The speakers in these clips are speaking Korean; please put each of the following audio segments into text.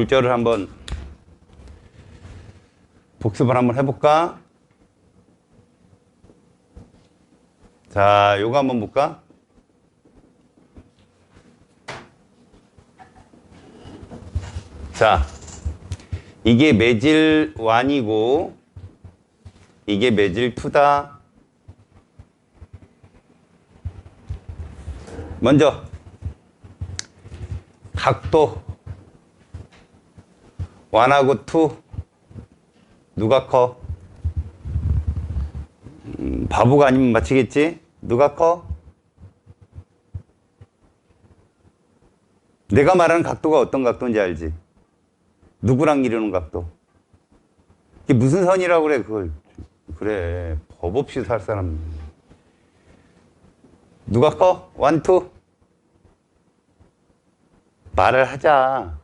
굴절을 한번 복습을 한번 해볼까? 자, 요거 한번 볼까? 자, 이게 매질 1이고 이게 매질 2다. 먼저 각도 1하고 2 누가 커? 바보가 아니면 맞히겠지? 누가 커? 내가 말하는 각도가 어떤 각도인지 알지? 누구랑 이루는 각도? 이게 무슨 선이라고 그래, 그걸. 그래, 법 없이 살 사람. 누가 커? 1, 2? 말을 하자.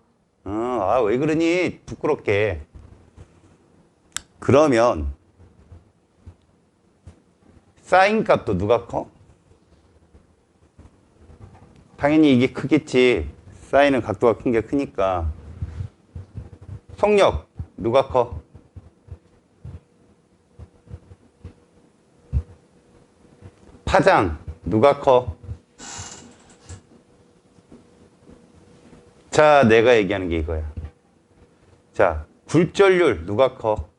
왜 그러니? 부끄럽게. 그러면 사인 값도 누가 커? 당연히 이게 크겠지. 사인은 각도가 큰 게 크니까. 속력 누가 커? 파장 누가 커? 자, 내가 얘기하는 게 이거야. 자, 굴절률 누가 커?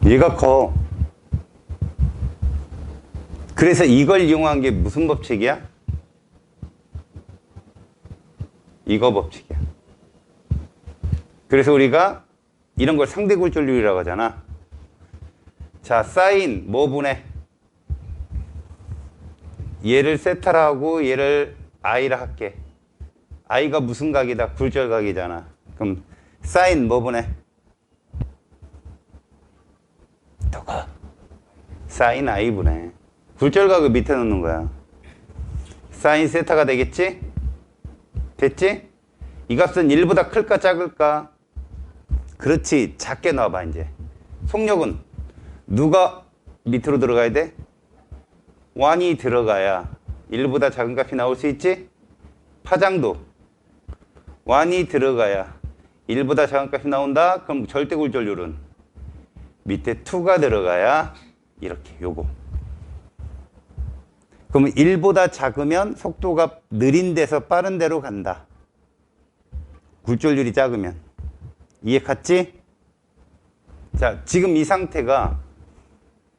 얘가 커. 그래서 이걸 이용한 게 무슨 법칙이야? 이거 법칙이야. 그래서 우리가 이런 걸 상대 굴절률이라고 하잖아. 자, 사인 뭐 분해? 얘를 세타라 하고 얘를 i라 할게. i가 무슨 각이다? 굴절각이잖아. 그럼 사인 뭐 분해? 누가? 사인 i 분해. 굴절각을 밑에 놓는 거야. 사인 세타가 되겠지? 됐지? 이 값은 1보다 클까 작을까? 그렇지. 작게 놔봐 이제. 속력은 누가 밑으로 들어가야 돼? 1이 들어가야 1보다 작은 값이 나올 수 있지? 파장도 1이 들어가야 1보다 작은 값이 나온다? 그럼 절대 굴절률은 밑에 2가 들어가야 이렇게 요거. 그러면 1보다 작으면 속도가 느린 데서 빠른 데로 간다. 굴절률이 작으면. 이해 갔지? 자, 지금 이 상태가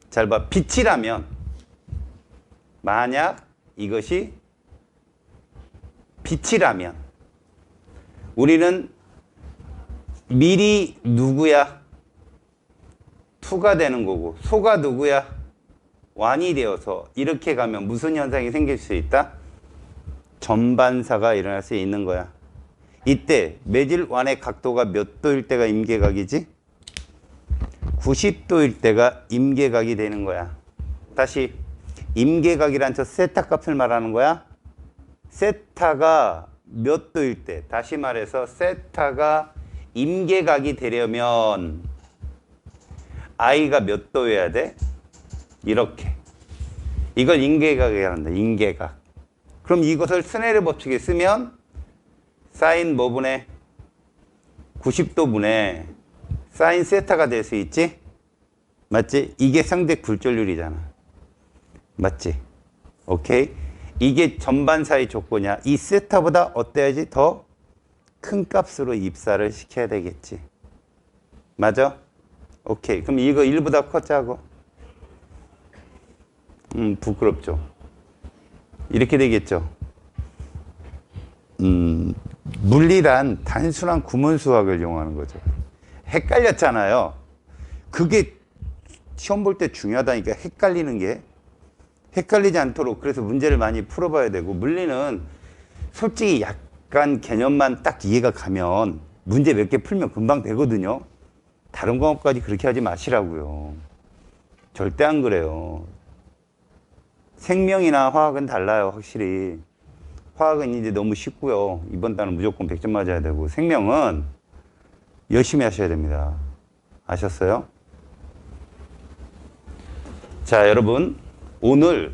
잘 봐. 빛이라면 만약 이것이 빛이라면 우리는 밀이 누구야? 2가 되는 거고 소가 누구야? 1이 되어서 이렇게 가면 무슨 현상이 생길 수 있다? 전반사가 일어날 수 있는 거야. 이때 매질 1의 각도가 몇 도일 때가 임계각이지? 90도일 때가 임계각이 되는 거야. 다시 임계각이란 저 세타 값을 말하는 거야. 세타가 몇 도일 때, 다시 말해서 세타가 임계각이 되려면 i가 몇 도여야 돼? 이렇게. 이걸 임계각이라고 한다. 임계각. 그럼 이것을 스네일 법칙에 쓰면 사인 뭐 분의 90도 분의 사인 세타가 될 수 있지? 맞지? 이게 상대 굴절률이잖아. 맞지? 오케이? 이게 전반사의 조건이야. 이 세타보다 어때야지 더 큰 값으로 입사를 시켜야 되겠지. 맞아? 오케이. 그럼 이거 1보다 커 작어? 부끄럽죠. 이렇게 되겠죠. 물리란 단순한 구문 수학을 이용하는 거죠. 헷갈렸잖아요. 그게 시험 볼 때 중요하다니까. 헷갈리는 게. 헷갈리지 않도록 그래서 문제를 많이 풀어봐야 되고, 물리는 솔직히 약간 개념만 딱 이해가 가면 문제 몇 개 풀면 금방 되거든요. 다른 과목까지 그렇게 하지 마시라고요. 절대 안 그래요. 생명이나 화학은 달라요. 확실히. 화학은 이제 너무 쉽고요. 이번 달은 무조건 100점 맞아야 되고, 생명은 열심히 하셔야 됩니다. 아셨어요? 자, 여러분, 오늘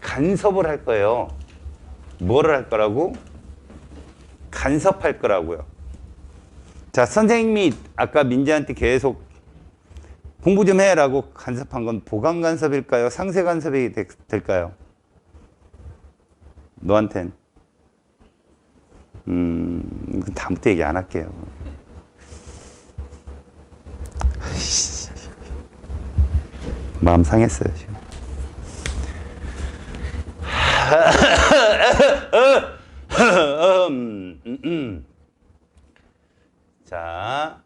간섭을 할 거예요. 뭐를 할 거라고? 간섭할 거라고요. 자, 선생님이 아까 민지한테 계속 공부 좀 해라고 간섭한 건 보강 간섭일까요? 상세 간섭이 될까요? 너한텐. 다음부터 얘기 안 할게요. 마음 상했어요, 지금. 자.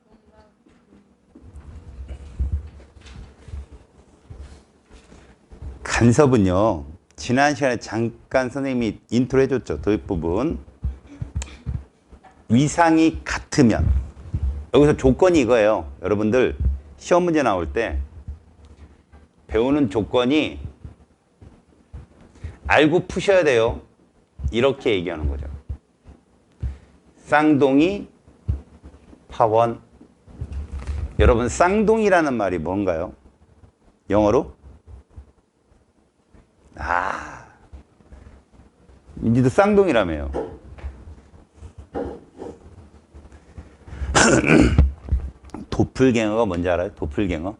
간섭은요, 지난 시간에 잠깐 선생님이 인트로 해줬죠. 도입 부분. 위상이 같으면. 여기서 조건이 이거예요. 여러분들 시험 문제 나올 때 배우는 조건이 알고 푸셔야 돼요. 이렇게 얘기하는 거죠. 쌍둥이, 파원. 여러분, 쌍둥이라는 말이 뭔가요? 영어로? 민지도 쌍둥이라며요. 도플갱어가 뭔지 알아요? 도플갱어?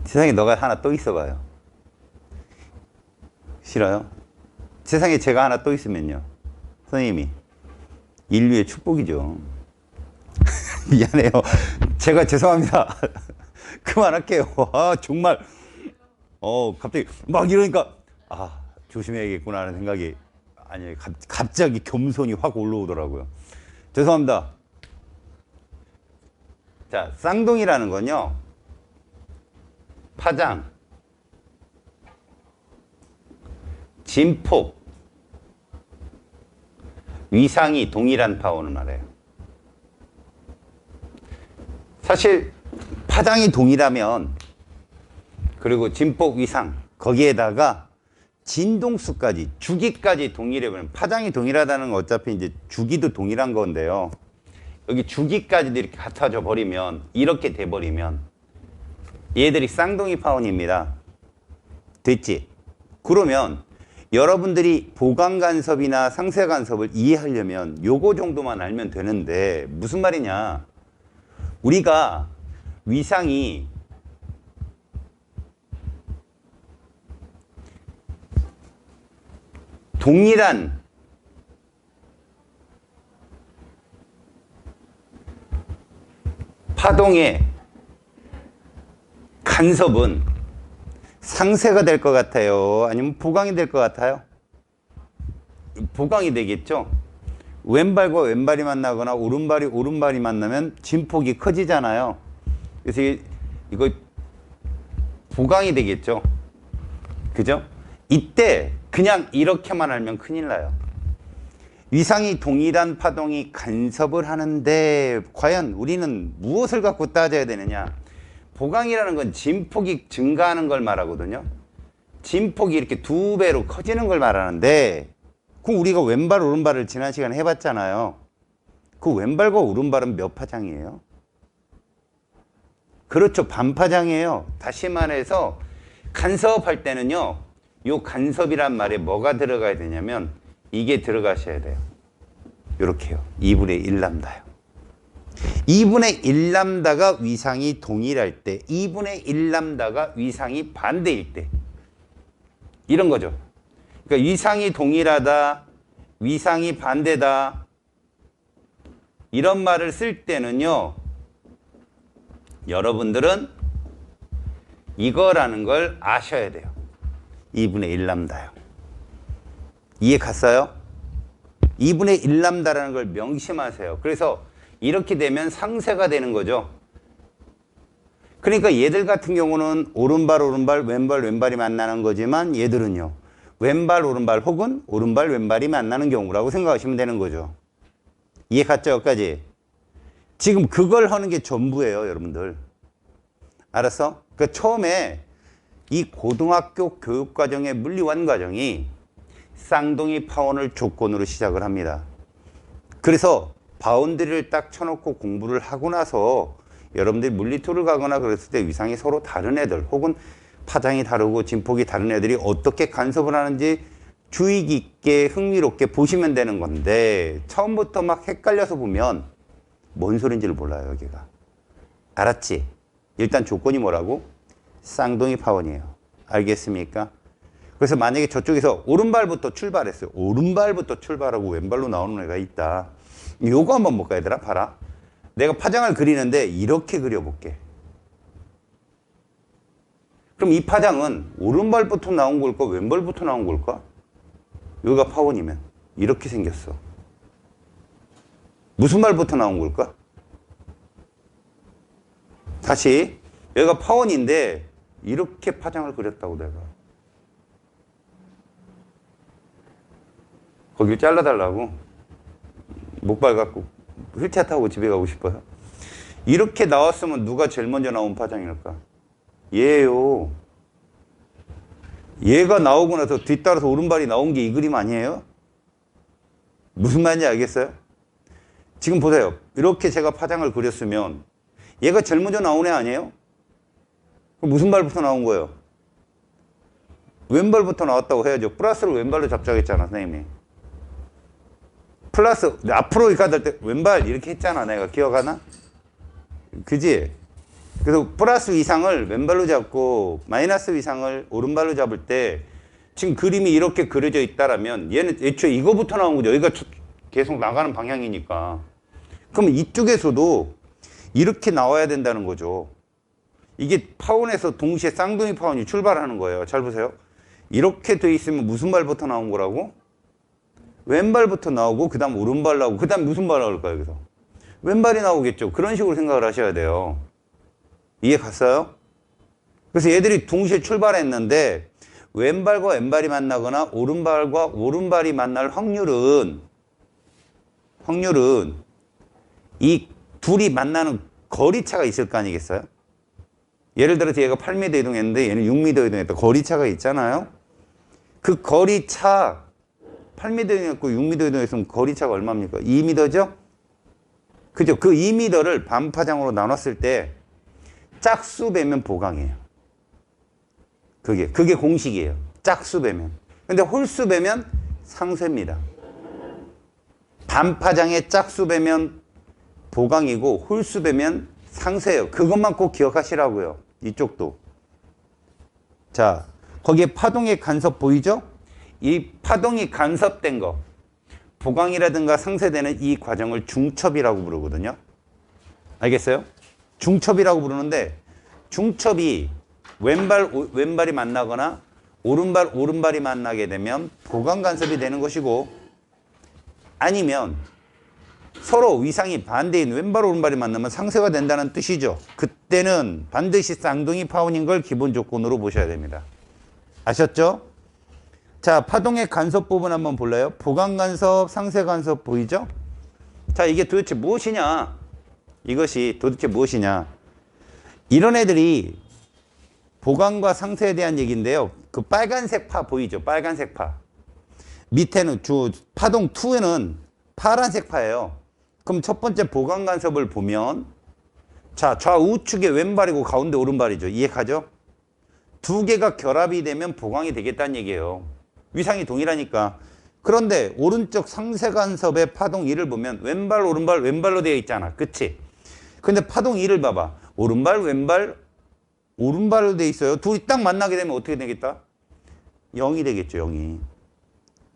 세상에 너가 하나 또 있어봐요. 싫어요? 세상에 제가 하나 또 있으면요, 선생님이 인류의 축복이죠. 미안해요. 제가 죄송합니다. 그만할게요. 정말 갑자기 막 이러니까 조심해야겠구나 하는 생각이, 아니, 갑자기 겸손이 확 올라오더라고요. 죄송합니다. 자, 쌍둥이라는 건요, 파장, 진폭, 위상이 동일한 파원을 말해요. 사실 파장이 동일하면, 그리고 진폭, 위상, 거기에다가 진동수까지, 주기까지 동일해버리면, 파장이 동일하다는 건 어차피 이제 주기도 동일한 건데요, 여기 주기까지도 이렇게 같아져 버리면, 이렇게 돼버리면 얘들이 쌍둥이 파원입니다. 됐지? 그러면 여러분들이 보강간섭이나 상쇄간섭을 이해하려면 요거 정도만 알면 되는데, 무슨 말이냐, 우리가 위상이 동일한 파동의 간섭은 상쇄가 될 것 같아요? 아니면 보강이 될 것 같아요? 보강이 되겠죠? 왼발과 왼발이 만나거나 오른발이 오른발이 만나면 진폭이 커지잖아요. 그래서 이거 보강이 되겠죠? 그죠? 이때 그냥 이렇게만 알면 큰일 나요. 위상이 동일한 파동이 간섭을 하는데 과연 우리는 무엇을 갖고 따져야 되느냐? 보강이라는 건 진폭이 증가하는 걸 말하거든요. 진폭이 이렇게 2배로 커지는 걸 말하는데, 그럼 우리가 왼발 오른발을 지난 시간에 해봤잖아요. 그 왼발과 오른발은 몇 파장이에요? 그렇죠, 반파장이에요. 다시 말해서 간섭할 때는요, 요 간섭이란 말에 뭐가 들어가야 되냐면 이게 들어가셔야 돼요. 요렇게요. 2분의 1람다요. 2분의 1람다가 위상이 동일할 때, 2분의 1람다가 위상이 반대일 때, 이런 거죠. 그러니까 위상이 동일하다, 위상이 반대다, 이런 말을 쓸 때는요, 여러분들은 이거라는 걸 아셔야 돼요. 2분의 1람다요. 이해 갔어요? 2분의 1람다라는 걸 명심하세요. 그래서 이렇게 되면 상쇄가 되는 거죠. 그러니까 얘들 같은 경우는 오른발 오른발 왼발 왼발이 만나는 거지만, 얘들은요, 왼발 오른발 혹은 오른발 왼발이 만나는 경우라고 생각하시면 되는 거죠. 이해 갔죠? 여기까지? 지금 그걸 하는 게 전부예요, 여러분들. 알았어? 그러니까 처음에 이 고등학교 교육과정의 물리완 과정이 쌍둥이 파원을 조건으로 시작을 합니다. 그래서 바운드리를 딱 쳐놓고 공부를 하고 나서 여러분들이 물리2를 가거나 그랬을 때 위상이 서로 다른 애들, 혹은 파장이 다르고 진폭이 다른 애들이 어떻게 간섭을 하는지 주의 깊게 흥미롭게 보시면 되는 건데 처음부터 막 헷갈려서 보면 뭔 소린지를 몰라요. 여기가. 알았지? 일단 조건이 뭐라고? 쌍둥이 파원이에요. 알겠습니까? 그래서 만약에 저쪽에서 오른발부터 출발했어요. 오른발부터 출발하고 왼발로 나오는 애가 있다. 요거 한번 볼까 얘들아? 봐라. 내가 파장을 그리는데 이렇게 그려볼게. 그럼 이 파장은 오른발부터 나온 걸까? 왼발부터 나온 걸까? 여기가 파원이면 이렇게 생겼어. 무슨 발부터 나온 걸까? 다시 여기가 파원인데 이렇게 파장을 그렸다고 내가. 거길 잘라달라고. 목발 갖고 휠체어 타고 집에 가고 싶어요. 이렇게 나왔으면 누가 제일 먼저 나온 파장일까? 얘요. 얘가 나오고 나서 뒤따라서 오른발이 나온 게 이 그림 아니에요? 무슨 말인지 알겠어요? 지금 보세요. 이렇게 제가 파장을 그렸으면 얘가 제일 먼저 나온 애 아니에요? 그럼 무슨 발부터 나온 거예요? 왼발부터 나왔다고 해야죠. 플러스를 왼발로 잡자고 했잖아, 선생님이. 플러스, 앞으로 가들 때 왼발 이렇게 했잖아, 내가. 기억하나? 그지? 그래서 플러스 이상을 왼발로 잡고 마이너스 이상을 오른발로 잡을 때 지금 그림이 이렇게 그려져 있다라면 얘는 애초에 이거부터 나온 거죠. 여기가 계속 나가는 방향이니까. 그럼 이쪽에서도 이렇게 나와야 된다는 거죠. 이게 파원에서 동시에 쌍둥이 파원이 출발하는 거예요. 잘 보세요. 이렇게 돼 있으면 무슨 발부터 나온 거라고? 왼발부터 나오고 그 다음 오른발 나오고 그 다음 무슨 발 나올까요? 여기서 왼발이 나오겠죠. 그런 식으로 생각을 하셔야 돼요. 이해 갔어요? 그래서 얘들이 동시에 출발했는데 왼발과 왼발이 만나거나 오른발과 오른발이 만날 확률은 이 둘이 만나는 거리차가 있을 거 아니겠어요? 예를 들어서 얘가 8m 이동했는데 얘는 6m 이동했다. 거리차가 있잖아요. 그 거리차 8m 이동했고 6m 이동했으면 거리차가 얼마입니까? 2m죠? 그죠? 그 2m를 반파장으로 나눴을 때 짝수 배면 보강이에요. 그게 공식이에요. 짝수 배면. 근데 홀수 배면 상쇄입니다. 반파장의 짝수 배면 보강이고 홀수 배면 상쇄예요. 그것만 꼭 기억하시라고요. 이쪽도. 자, 거기에 파동의 간섭 보이죠? 이 파동이 간섭된 거, 보강이라든가 상쇄되는 이 과정을 중첩이라고 부르거든요. 알겠어요? 중첩이라고 부르는데 중첩이 왼발이 만나거나 오른발이 만나게 되면 보강 간섭이 되는 것이고 아니면 서로 위상이 반대인 왼발 오른발이 만나면 상쇄가 된다는 뜻이죠. 그때는 반드시 쌍둥이 파원인 걸 기본 조건으로 보셔야 됩니다. 아셨죠? 자, 파동의 간섭 부분 한번 볼래요? 보강 간섭, 상쇄 간섭 보이죠? 자, 이게 도대체 무엇이냐? 이것이 도대체 무엇이냐? 이런 애들이 보강과 상쇄에 대한 얘기인데요. 그 빨간색 파 보이죠? 빨간색 파. 밑에는 파동 2에는 파란색 파예요. 그럼 첫 번째 보강 간섭을 보면 자, 좌우측에 왼발이고 가운데 오른발이죠. 이해 가죠? 두 개가 결합이 되면 보강이 되겠다는 얘기예요. 위상이 동일하니까. 그런데 오른쪽 상쇄 간섭의 파동 2를 보면 왼발 오른발 왼발로 되어 있잖아. 그치? 근데 파동 2를 봐봐. 오른발 왼발 오른발로 되어 있어요. 둘이 딱 만나게 되면 어떻게 되겠다? 0이 되겠죠. 0이.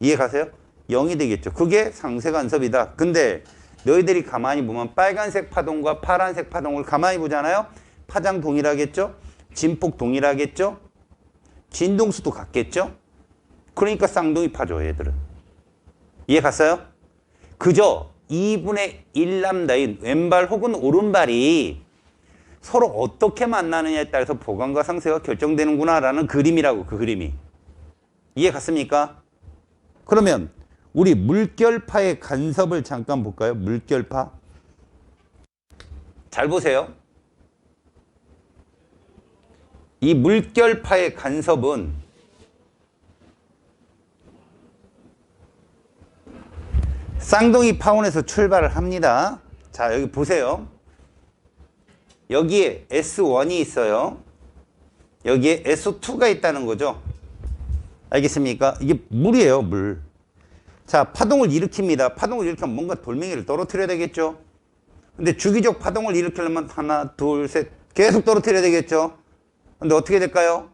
이해 가세요? 0이 되겠죠. 그게 상쇄 간섭이다. 근데 너희들이 가만히 보면 빨간색 파동과 파란색 파동을 가만히 보잖아요. 파장 동일하겠죠? 진폭 동일하겠죠? 진동수도 같겠죠? 그러니까 쌍둥이 파죠, 얘들은. 이해 갔어요? 그저 2분의 1람다인 왼발 혹은 오른발이 서로 어떻게 만나느냐에 따라서 보강과 상쇄가 결정되는구나라는 그림이라고, 그 그림이. 이해 갔습니까? 그러면 우리 물결파의 간섭을 잠깐 볼까요? 물결파. 잘 보세요. 이 물결파의 간섭은 쌍둥이 파원에서 출발을 합니다. 자, 여기 보세요. 여기에 S1이 있어요. 여기에 SO2가 있다는 거죠. 알겠습니까? 이게 물이에요, 물. 자, 파동을 일으킵니다. 파동을 일으키면 뭔가 돌멩이를 떨어뜨려야 되겠죠. 근데 주기적 파동을 일으키려면 하나, 둘, 셋 계속 떨어뜨려야 되겠죠. 근데 어떻게 될까요?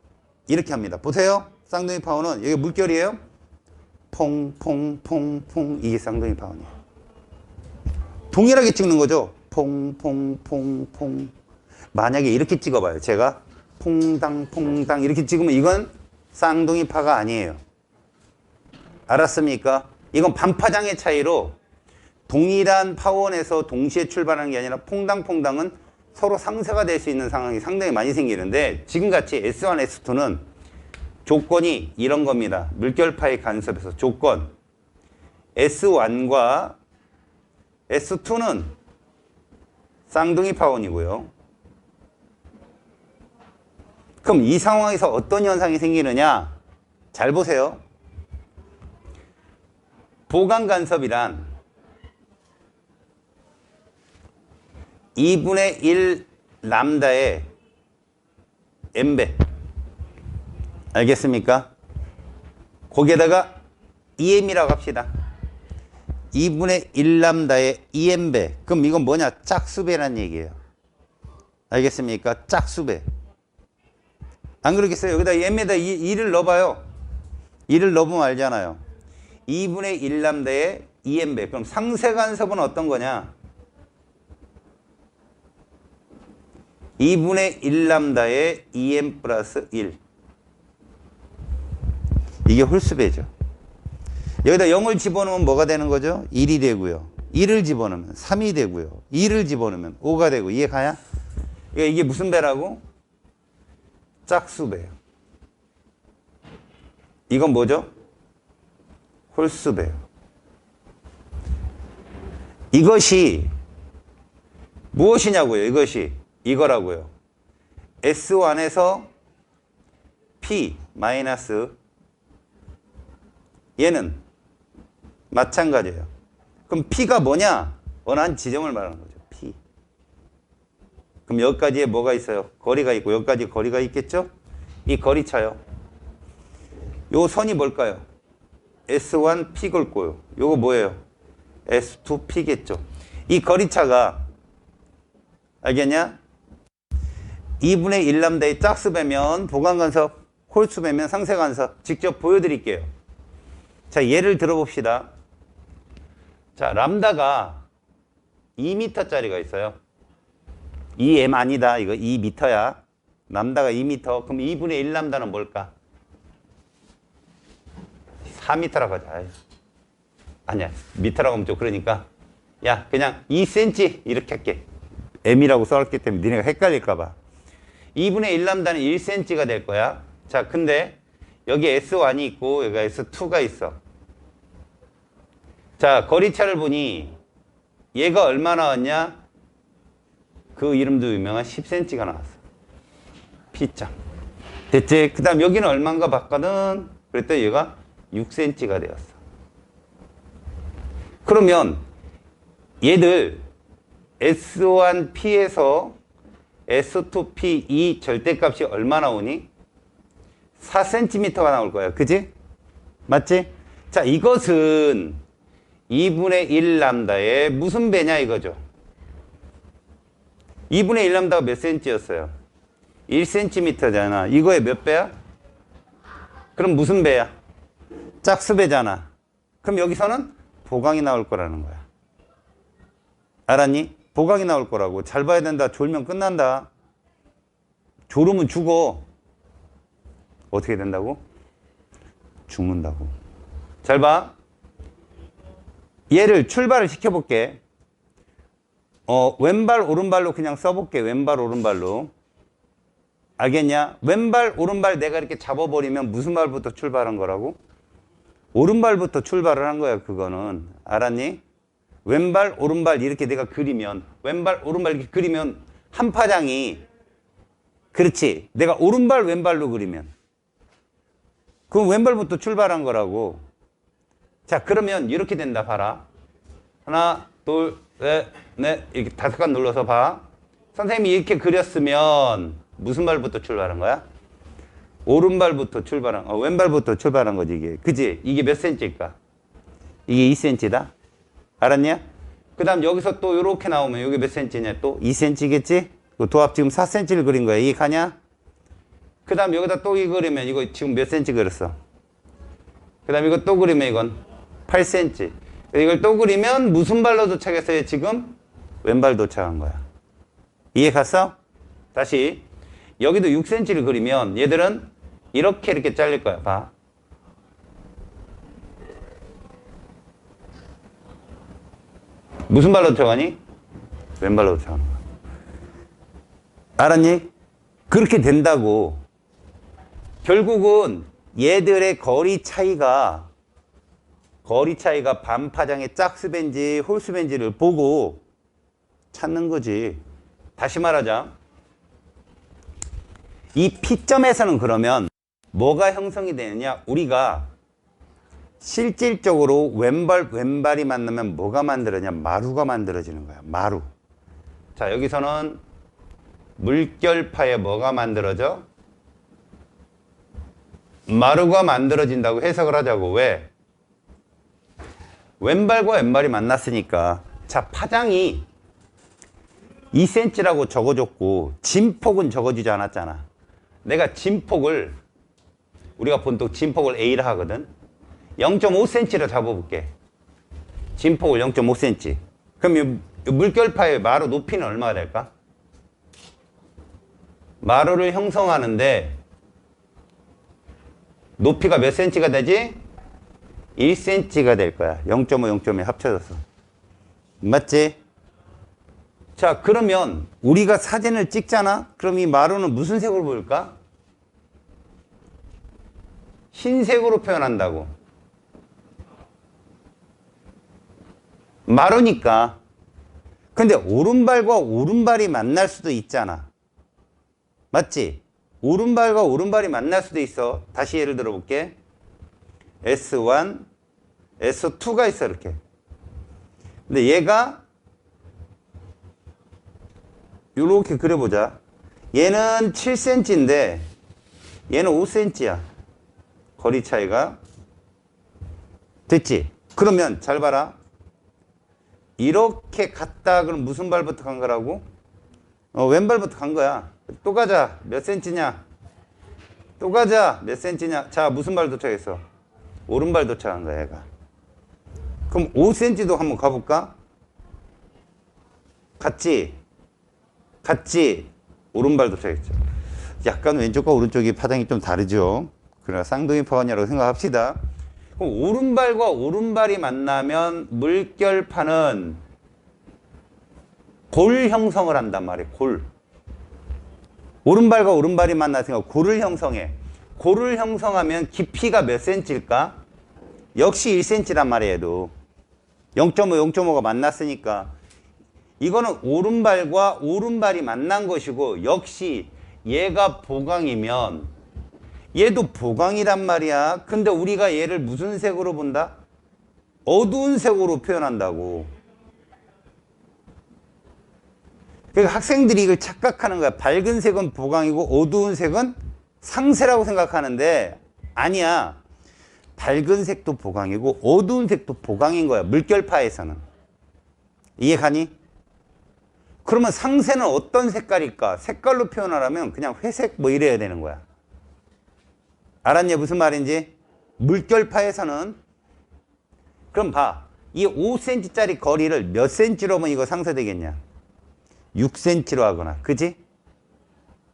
이렇게 합니다. 보세요. 쌍둥이 파워는 여기 물결이에요. 퐁퐁퐁퐁 이게 쌍둥이 파워예요. 동일하게 찍는 거죠. 퐁퐁퐁퐁. 만약에 이렇게 찍어봐요. 제가 퐁당퐁당 이렇게 찍으면 이건 쌍둥이 파가 아니에요. 알았습니까? 이건 반파장의 차이로 동일한 파원에서 동시에 출발하는 게 아니라 퐁당퐁당은 서로 상쇄가 될 수 있는 상황이 상당히 많이 생기는데 지금같이 S1, S2는 조건이 이런 겁니다. 물결파의 간섭에서 조건 S1과 S2는 쌍둥이 파원이고요. 그럼 이 상황에서 어떤 현상이 생기느냐? 잘 보세요. 보강 간섭이란 2분의 1 람다의 n배. 알겠습니까? 거기에다가 EM이라고 합시다. 2분의 1 람다의 EM배. 그럼 이건 뭐냐? 짝수배란 얘기예요. 알겠습니까? 짝수배. 안 그러겠어요? 여기다 M에다 2를 넣어봐요. 2를 넣으면 알잖아요. 2분의 1 람다의 EM배. 그럼 상세 간섭은 어떤 거냐? 2분의 1 람다의 EM 플러스 1. 이게 홀수배죠. 여기다 0을 집어넣으면 뭐가 되는 거죠? 1이 되고요. 1을 집어넣으면 3이 되고요. 2를 집어넣으면 5가 되고. 이해 가야? 이게 무슨 배라고? 짝수배예요. 이건 뭐죠? 홀수배예요. 이것이 무엇이냐고요? 이것이 이거라고요. S1에서 P 마이너스 얘는 마찬가지예요. 그럼 P가 뭐냐? 어느 한 지점을 말하는 거죠. P. 그럼 여기까지에 뭐가 있어요? 거리가 있고 여기까지 거리가 있겠죠? 이 거리차요. 요 선이 뭘까요? S1 P 걸고요. 요거 뭐예요? S2 P겠죠. 이 거리차가 알겠냐? 2분의 1 람다의 짝수배면 보강간섭, 홀수배면 상쇄간섭 직접 보여드릴게요. 자, 예를 들어봅시다. 자, 람다가 2m짜리가 있어요. 2m 아니다. 이거 2m야. 람다가 2m. 그럼 2분의 1 람다는 뭘까? 4m라고 하자. 아니야. 미터라고 하면 좀 그러니까. 야, 그냥 2cm 이렇게 할게. m이라고 써놨기 때문에 니네가 헷갈릴까 봐. 2분의 1 람다는 1cm가 될 거야. 자, 근데 여기 S1이 있고 여기가 S2가 있어. 자, 거리차를 보니 얘가 얼마 나왔냐? 그 이름도 유명한 10cm가 나왔어. P자. 됐지? 그 다음 여기는 얼마인가 봤거든? 그랬더니 얘가 6cm가 되었어. 그러면 얘들 S1P에서 S2P 이 절대값이 얼마 나오니? 4cm가 나올 거야. 그지? 맞지? 자, 이것은 2분의 1 람다의 무슨 배냐 이거죠. 2분의 1 람다가 몇 cm였어요? 1cm잖아. 이거의 몇 배야? 그럼 무슨 배야? 짝수배잖아. 그럼 여기서는 보강이 나올 거라는 거야. 알았니? 보강이 나올 거라고. 잘 봐야 된다. 졸면 끝난다. 졸으면 죽어. 어떻게 된다고? 죽는다고. 잘 봐. 얘를 출발을 시켜볼게. 왼발 오른발로 그냥 써볼게. 왼발 오른발로. 알겠냐? 왼발 오른발 내가 이렇게 잡아버리면 무슨 발부터 출발한 거라고? 오른발부터 출발을 한 거야. 그거는. 알았니? 왼발 오른발 이렇게 내가 그리면 왼발 오른발 이렇게 그리면 한 파장이 그렇지. 내가 오른발 왼발로 그리면 그럼 왼발부터 출발한 거라고. 자, 그러면 이렇게 된다. 봐라. 하나 둘 셋 넷 이렇게 5칸 눌러서 봐. 선생님이 이렇게 그렸으면 무슨 발부터 출발한 거야? 오른발부터 출발한, 왼발부터 출발한 거지, 이게. 그지? 이게 몇 센치일까? 이게 2cm다. 알았냐? 그 다음 여기서 또 이렇게 나오면 여기 몇 센치냐? 또 2cm겠지? 도합 지금 4cm를 그린 거야. 이해가냐? 그 다음 여기다 또 이 그리면 이거 지금 몇 cm 그렸어? 그 다음 이거 또 그리면 이건 8cm. 이걸 또 그리면 무슨 발로 도착했어요? 지금 왼발 도착한 거야. 이해 갔어? 다시 여기도 6cm를 그리면 얘들은 이렇게 잘릴 거야. 봐. 무슨 발로 도착하니? 왼발로 도착하는 거야. 알았니? 그렇게 된다고. 결국은 얘들의 거리 차이가 반파장의 짝수배인지 홀수배인지를 보고 찾는 거지. 다시 말하자. 이 P점에서는 그러면 뭐가 형성이 되느냐? 우리가 실질적으로 왼발이 만나면 뭐가 만들어지냐? 마루가 만들어지는 거야. 마루. 자, 여기서는 물결파에 뭐가 만들어져? 마루가 만들어진다고 해석을 하자고. 왜? 왼발과 왼발이 만났으니까. 자, 파장이 2cm라고 적어줬고 진폭은 적어주지 않았잖아. 내가 진폭을, 우리가 보통 진폭을 A라 하거든. 0.5cm로 잡아볼게. 진폭을 0.5cm. 그럼 이 물결파의 마루 높이는 얼마가 될까? 마루를 형성하는데 높이가 몇 cm가 되지? 1cm가 될 거야. 0.5, 0.2 합쳐져서. 맞지? 자, 그러면 우리가 사진을 찍잖아? 그럼 이 마루는 무슨 색으로 보일까? 흰색으로 표현한다고. 마루니까. 근데 오른발과 오른발이 만날 수도 있잖아. 맞지? 오른발과 오른발이 만날 수도 있어. 다시 예를 들어볼게. S1, S2가 있어, 이렇게. 근데 얘가 이렇게 그려보자. 얘는 7cm인데 얘는 5cm야. 거리 차이가. 됐지? 그러면 잘 봐라. 이렇게 갔다 그럼 무슨 발부터 간 거라고? 왼발부터 간 거야. 또 가자. 몇 cm냐? 또 가자. 몇 cm냐? 자, 무슨 발 도착했어? 오른발 도착한 거야, 얘가. 그럼 5cm도 한번 가볼까? 같지? 오른발 도착했죠. 약간 왼쪽과 오른쪽이 파장이 좀 다르죠. 그러나 쌍둥이 파원이라고 생각합시다. 그럼 오른발과 오른발이 만나면 물결파는 골 형성을 한단 말이에요. 골. 오른발과 오른발이 만나서 골을 형성해. 골을 형성하면 깊이가 몇 cm일까? 역시 1cm란 말이에요. 얘도 0.5, 0.5가 만났으니까 이거는 오른발과 오른발이 만난 것이고 역시 얘가 보강이면 얘도 보강이란 말이야. 근데 우리가 얘를 무슨 색으로 본다? 어두운 색으로 표현한다고. 그러니까 학생들이 이걸 착각하는 거야. 밝은 색은 보강이고 어두운 색은 상세라고 생각하는데 아니야. 밝은 색도 보강이고 어두운 색도 보강인 거야. 물결파에서는. 이해가니? 그러면 상세는 어떤 색깔일까? 색깔로 표현하려면 그냥 회색 뭐 이래야 되는 거야. 알았냐? 무슨 말인지? 물결파에서는 그럼 봐. 이 5cm짜리 거리를 몇 cm로 하면 이거 상쇄되겠냐? 6cm로 하거나. 그지?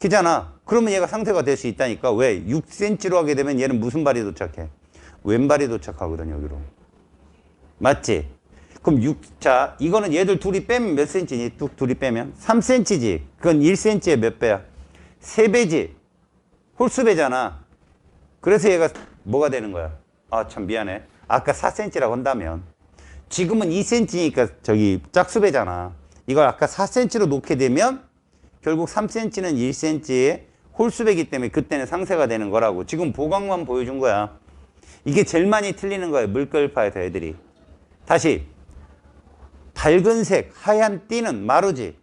그잖아. 그러면 얘가 상쇄가 될 수 있다니까. 왜? 6cm로 하게 되면 얘는 무슨 발이 도착해? 왼발이 도착하거든, 여기로. 맞지? 그럼 자, 이거는 얘들 둘이 빼면 몇 cm니? 뚝 둘이 빼면? 3cm지. 그건 1cm의 몇 배야? 3배지. 홀수배잖아. 그래서 얘가 뭐가 되는 거야? 아, 참 미안해. 아까 4cm라고 한다면. 지금은 2cm니까 저기 짝수배잖아. 이걸 아까 4cm로 놓게 되면 결국 3cm는 1cm의 홀수배기 때문에 그때는 상쇄가 되는 거라고. 지금 보강만 보여준 거야. 이게 제일 많이 틀리는 거예요. 물결파에서 애들이. 다시. 밝은 색, 하얀 띠는 마루지.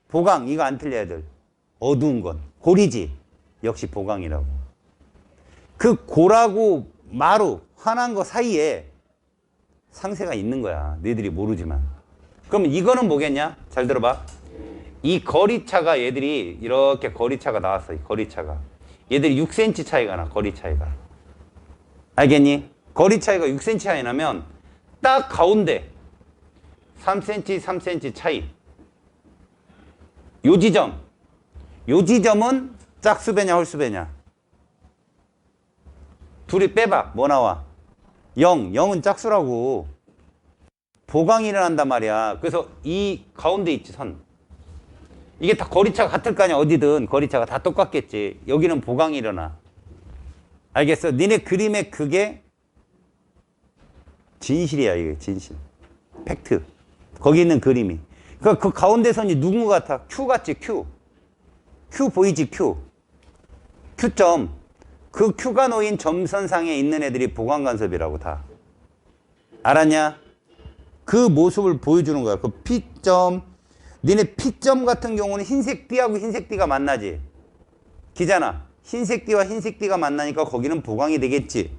보강, 이거 안 틀려 애들. 어두운 건. 골이지. 역시 보강이라고. 그 고라고 마루 환한 거 사이에 상세가 있는 거야. 너희들이 모르지만. 그럼 이거는 뭐겠냐? 잘 들어봐. 이 거리차가 얘들이 이렇게 거리차가 나왔어. 이 거리차가. 얘들이 6cm 차이가 나. 거리 차이가. 알겠니? 거리 차이가 6cm 차이 나면 딱 가운데 3cm, 3cm 차이. 요 지점. 요 지점은 짝수배냐 홀수배냐? 둘이 빼봐. 뭐 나와? 0. 0은 짝수라고. 보강이 일어난단 말이야. 그래서 이 가운데 있지, 선. 이게 다 거리차가 같을 거 아니야. 어디든 거리차가 다 똑같겠지. 여기는 보강이 일어나. 알겠어? 니네 그림에 그게 진실이야. 이게 진실. 팩트. 거기 있는 그림이. 그 가운데 선이 누구 같아? Q 같지? Q. Q 보이지? Q. Q점. 그 Q가 놓인 점선상에 있는 애들이 보강간섭이라고 다. 알았냐? 그 모습을 보여주는 거야. 그 P점. 니네 P점 같은 경우는 흰색 D하고 흰색 D가 만나지. 기잖아. 흰색 D와 흰색 D가 만나니까 거기는 보강이 되겠지.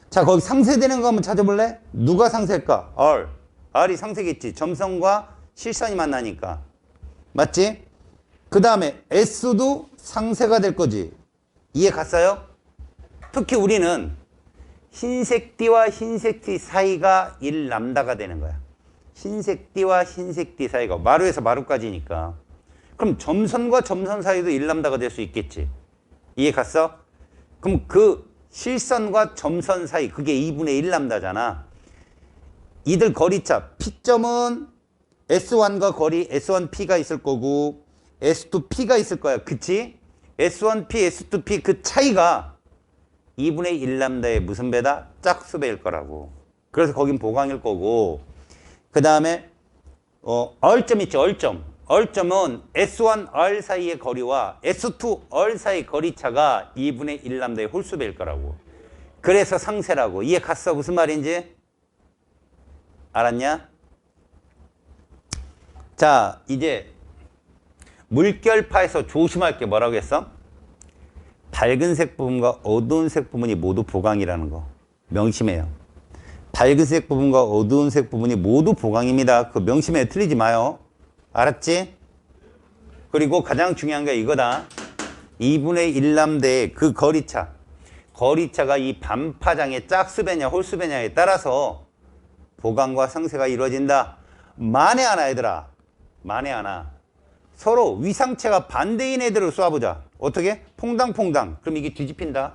자, 거기 상쇄되는 거 한번 찾아볼래? 누가 상쇄일까? R. R이 상쇄겠지. 점선과 실선이 만나니까. 맞지? 그 다음에 S도 상쇄가 될 거지. 이해 갔어요? 특히 우리는 흰색 D와 흰색 D 사이가 1람다가 되는 거야. 흰색 D와 흰색 D 사이가 마루에서 마루까지니까. 그럼 점선과 점선 사이도 1람다가 될 수 있겠지. 이해 갔어? 그럼 그 실선과 점선 사이 그게 2분의 1람다잖아. 이들 거리차 P점은 S1과 거리 S1P가 있을 거고 S2P가 있을 거야. 그치? S1P, S2P 그 차이가 2분의 1람다의 무슨 배다? 짝수배일 거라고. 그래서 거긴 보강일 거고. 그 다음에 얼점 있지. 얼점. 얼점은 S1R 사이의 거리와 S2R 사이의 거리차가 2분의 1람다의 홀수배일 거라고. 그래서 상쇄라고. 이해 갔어? 무슨 말인지? 알았냐? 자, 이제 물결파에서 조심할 게 뭐라고 했어? 밝은색 부분과 어두운 색 부분이 모두 보강이라는 거 명심해요. 밝은색 부분과 어두운 색 부분이 모두 보강입니다. 그 명심해. 틀리지 마요. 알았지? 그리고 가장 중요한 게 이거다. 2분의 1람대의 그 거리차. 거리차가 이 반파장의 짝수배냐 홀수배냐에 따라서 보강과 상쇄가 이루어진다. 만에 하나 얘들아. 만에 하나. 서로 위상체가 반대인 애들을 쏴보자. 어떻게? 퐁당퐁당. 그럼 이게 뒤집힌다.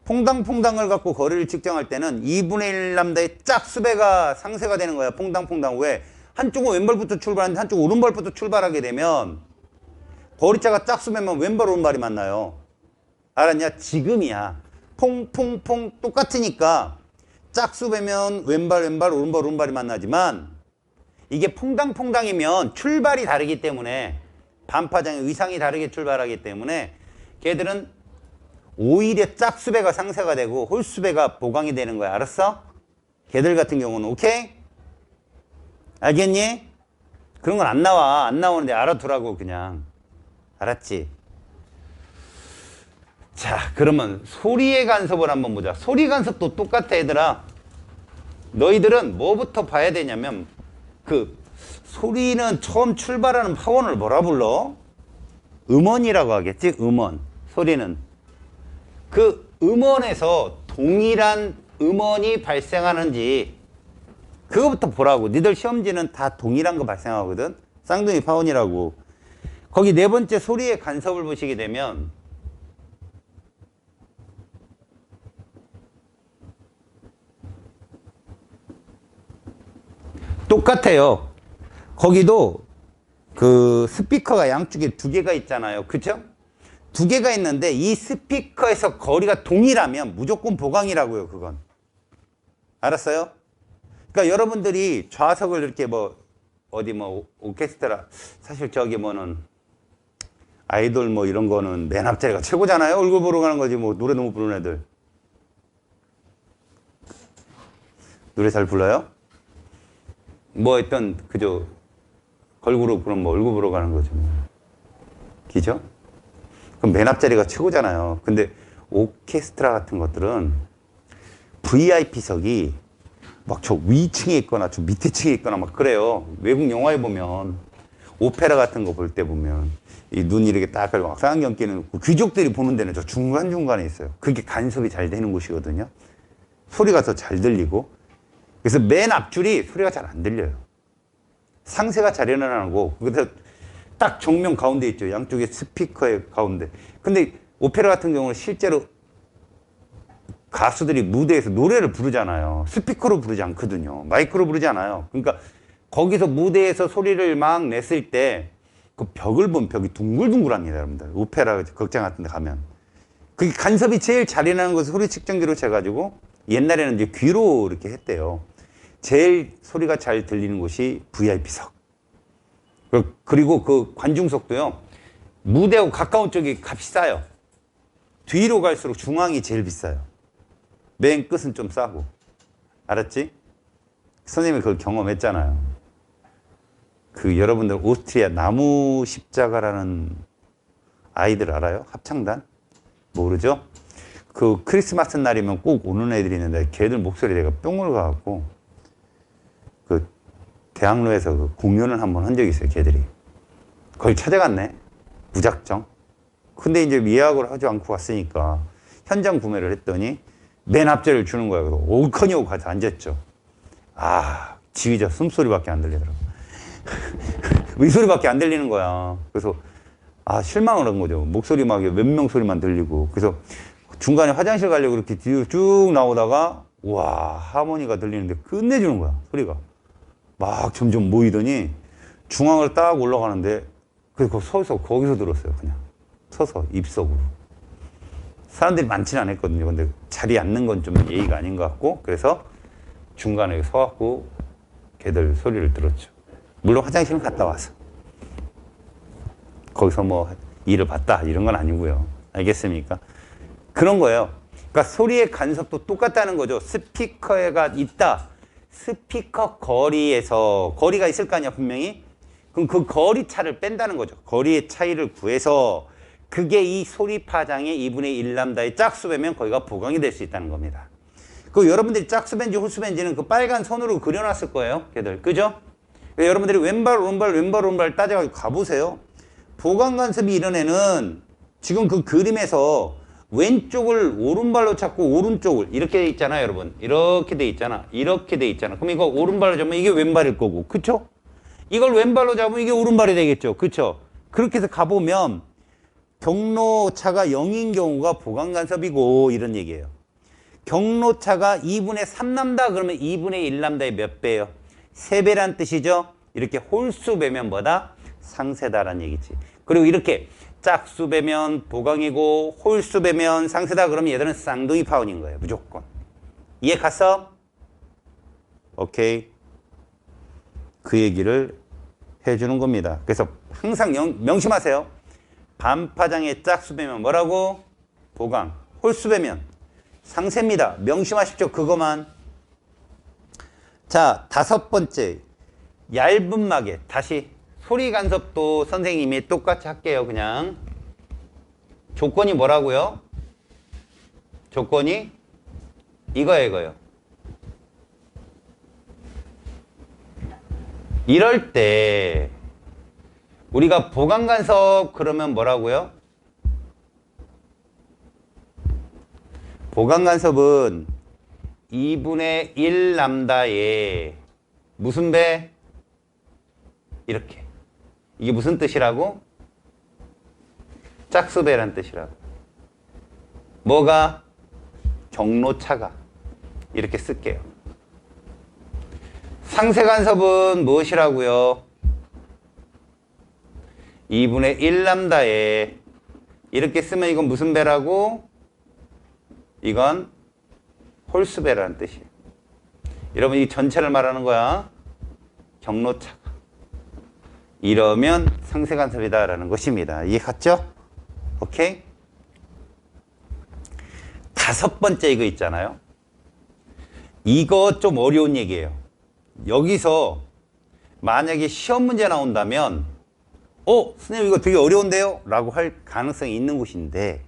퐁당퐁당을 갖고 거리를 측정할 때는 2분의 1람다의 짝수배가 상쇄가 되는 거야. 퐁당퐁당. 왜? 한쪽은 왼발부터 출발하는데 한쪽 오른발부터 출발하게 되면 거리차가 짝수배면 왼발 오른발이 만나요. 알았냐? 지금이야. 퐁퐁퐁 똑같으니까 짝수배면 왼발 오른발 오른발이 만나지만 이게 퐁당퐁당이면 출발이 다르기 때문에 반파장의 위상이 다르게 출발하기 때문에 걔들은 오히려 짝수배가 상쇄가 되고 홀수배가 보강이 되는 거야. 알았어? 걔들 같은 경우는. 오케이? 알겠니? 그런 건 안 나와. 안 나오는데 알아두라고 그냥. 알았지? 자, 그러면 소리의 간섭을 한번 보자. 소리 간섭도 똑같아 얘들아. 너희들은 뭐부터 봐야 되냐면 그 소리는 처음 출발하는 파원을 뭐라 불러? 음원이라고 하겠지? 음원. 소리는. 그 음원에서 동일한 음원이 발생하는지 그거부터 보라고. 니들 시험지는 다 동일한 거 발생하거든. 쌍둥이 파원이라고. 거기 네 번째 소리의 간섭을 보시게 되면 똑같아요. 거기도 그 스피커가 양쪽에 두 개가 있잖아요. 그쵸? 두 개가 있는데 이 스피커에서 거리가 동일하면 무조건 보강이라고요. 그건. 알았어요? 그러니까 여러분들이 좌석을 이렇게 뭐 어디 뭐 오케스트라 사실 저기 뭐는 아이돌 뭐 이런 거는 맨 앞자리가 최고잖아요. 얼굴 보러 가는 거지 뭐 노래 너무 부르는 애들. 노래 잘 불러요? 뭐 했던 그저 걸그룹 그럼 뭐 얼굴 보러 가는 거죠. 뭐. 기죠? 그럼 맨 앞자리가 최고잖아요. 근데 오케스트라 같은 것들은 VIP석이 막 저 위층에 있거나 저 밑에 층에 있거나 막 그래요. 외국 영화에 보면 오페라 같은 거 볼 때 보면 이 눈 이렇게 딱 깔고 막 쌍안경 끼는 귀족들이 보는 데는 저 중간중간에 있어요. 그게 간섭이 잘 되는 곳이거든요. 소리가 더 잘 들리고. 그래서 맨 앞줄이 소리가 잘 안 들려요. 상세가 잘 일어나고, 그래서 딱 정면 가운데 있죠. 양쪽에 스피커의 가운데. 근데 오페라 같은 경우는 실제로 가수들이 무대에서 노래를 부르잖아요. 스피커로 부르지 않거든요. 마이크로 부르지 않아요. 그러니까 거기서 무대에서 소리를 막 냈을 때 그 벽을 보면 벽이 둥글둥글합니다, 여러분들. 오페라 극장 같은 데 가면. 그게 간섭이 제일 잘 일어나는 것을 소리 측정기로 재가지고 옛날에는 이제 귀로 이렇게 했대요. 제일 소리가 잘 들리는 곳이 VIP석. 그리고 그 관중석도요. 무대하고 가까운 쪽이 값이 싸요. 뒤로 갈수록 중앙이 제일 비싸요. 맨 끝은 좀 싸고. 알았지? 선생님이 그걸 경험했잖아요. 그 여러분들 오스트리아 나무 십자가라는 아이들 알아요? 합창단? 모르죠? 그 크리스마스 날이면 꼭 오는 애들이 있는데 걔들 목소리 내가 뿅을 가갖고 그 대학로에서 그 공연을 한번 한 적이 있어요. 걔들이. 거기 찾아갔네. 무작정. 근데 이제 예약을 하지 않고 왔으니까 현장 구매를 했더니 맨 앞자리를 주는 거야. 그래서 올커니하고 가서 앉았죠. 아, 지휘자 숨소리밖에 안 들리더라고. 이 소리밖에 안 들리는 거야. 그래서 아, 실망을 한 거죠. 목소리 막 몇 명 소리만 들리고. 그래서 중간에 화장실 가려고 이렇게 뒤로 쭉 나오다가 와, 하모니가 들리는데 끝내주는 거야. 소리가. 막 점점 모이더니 중앙을 딱 올라가는데 그래서 거기서 들었어요. 그냥 서서 입석으로. 사람들이 많지는 않았거든요. 근데 자리에 앉는 건 좀 예의가 아닌 것 같고, 그래서 중간에 서갖고 걔들 소리를 들었죠. 물론 화장실은 갔다 와서. 거기서 뭐 일을 봤다 이런 건 아니고요. 알겠습니까? 그런 거예요. 그러니까 소리의 간섭도 똑같다는 거죠. 스피커가 있다. 스피커 거리에서, 거리가 있을 거 아니야 분명히. 그럼 그 거리 차를 뺀다는 거죠. 거리의 차이를 구해서 그게 이 소리 파장의 2분의 1람다의 짝수배면 거기가 보강이 될 수 있다는 겁니다. 그 여러분들이 짝수배인지 홀수배인지는 그 빨간 선으로 그려놨을 거예요. 걔들. 그죠? 여러분들이 왼발, 오른발, 왼발, 오른발 따져가지고 가보세요. 보강 간섭이 이런 애는 지금 그 그림에서 왼쪽을 오른발로 찾고 오른쪽을 이렇게 돼 있잖아요, 여러분. 이렇게 돼 있잖아. 이렇게 돼 있잖아. 그럼 이거 오른발로 잡으면 이게 왼발일 거고. 그쵸? 이걸 왼발로 잡으면 이게 오른발이 되겠죠. 그쵸? 그렇게 해서 가보면 경로차가 0인 경우가 보강 간섭이고 이런 얘기예요. 경로차가 2분의 3람다 그러면 2분의 1람다의 몇 배예요? 3배란 뜻이죠. 이렇게 홀수배면 뭐다? 상세다라는 얘기지. 그리고 이렇게 짝수배면 보강이고 홀수배면 상세다 그러면 얘들은 쌍둥이 파운인 거예요. 무조건. 이해 갔어? 오케이. 그 얘기를 해주는 겁니다. 그래서 항상 명심하세요. 반파장의 짝수배면 뭐라고? 보강. 홀수배면 상세입니다. 명심하십시오. 그거만. 자, 5번째. 얇은 마개. 다시 소리 간섭도 선생님이 똑같이 할게요. 그냥 조건이 뭐라고요? 조건이 이거예요. 이럴 때 우리가 보강 간섭 그러면 뭐라고요? 보강 간섭은 2분의 1람다에 무슨 배? 이렇게. 이게 무슨 뜻이라고? 짝수배란 뜻이라고. 뭐가? 경로차가. 이렇게 쓸게요. 상세 간섭은 무엇이라고요? 2분의 1람다에 이렇게 쓰면 이건 무슨 배라고? 이건 홀수배라는 뜻이에요. 여러분 이 전체를 말하는 거야. 경로차가. 이러면 상세 간섭이다라는 것입니다. 이해 갔죠? 오케이? 5번째 이거 있잖아요. 이거 좀 어려운 얘기예요. 여기서 만약에 시험 문제 나온다면 선생님 이거 되게 어려운데요? 라고 할 가능성이 있는 곳인데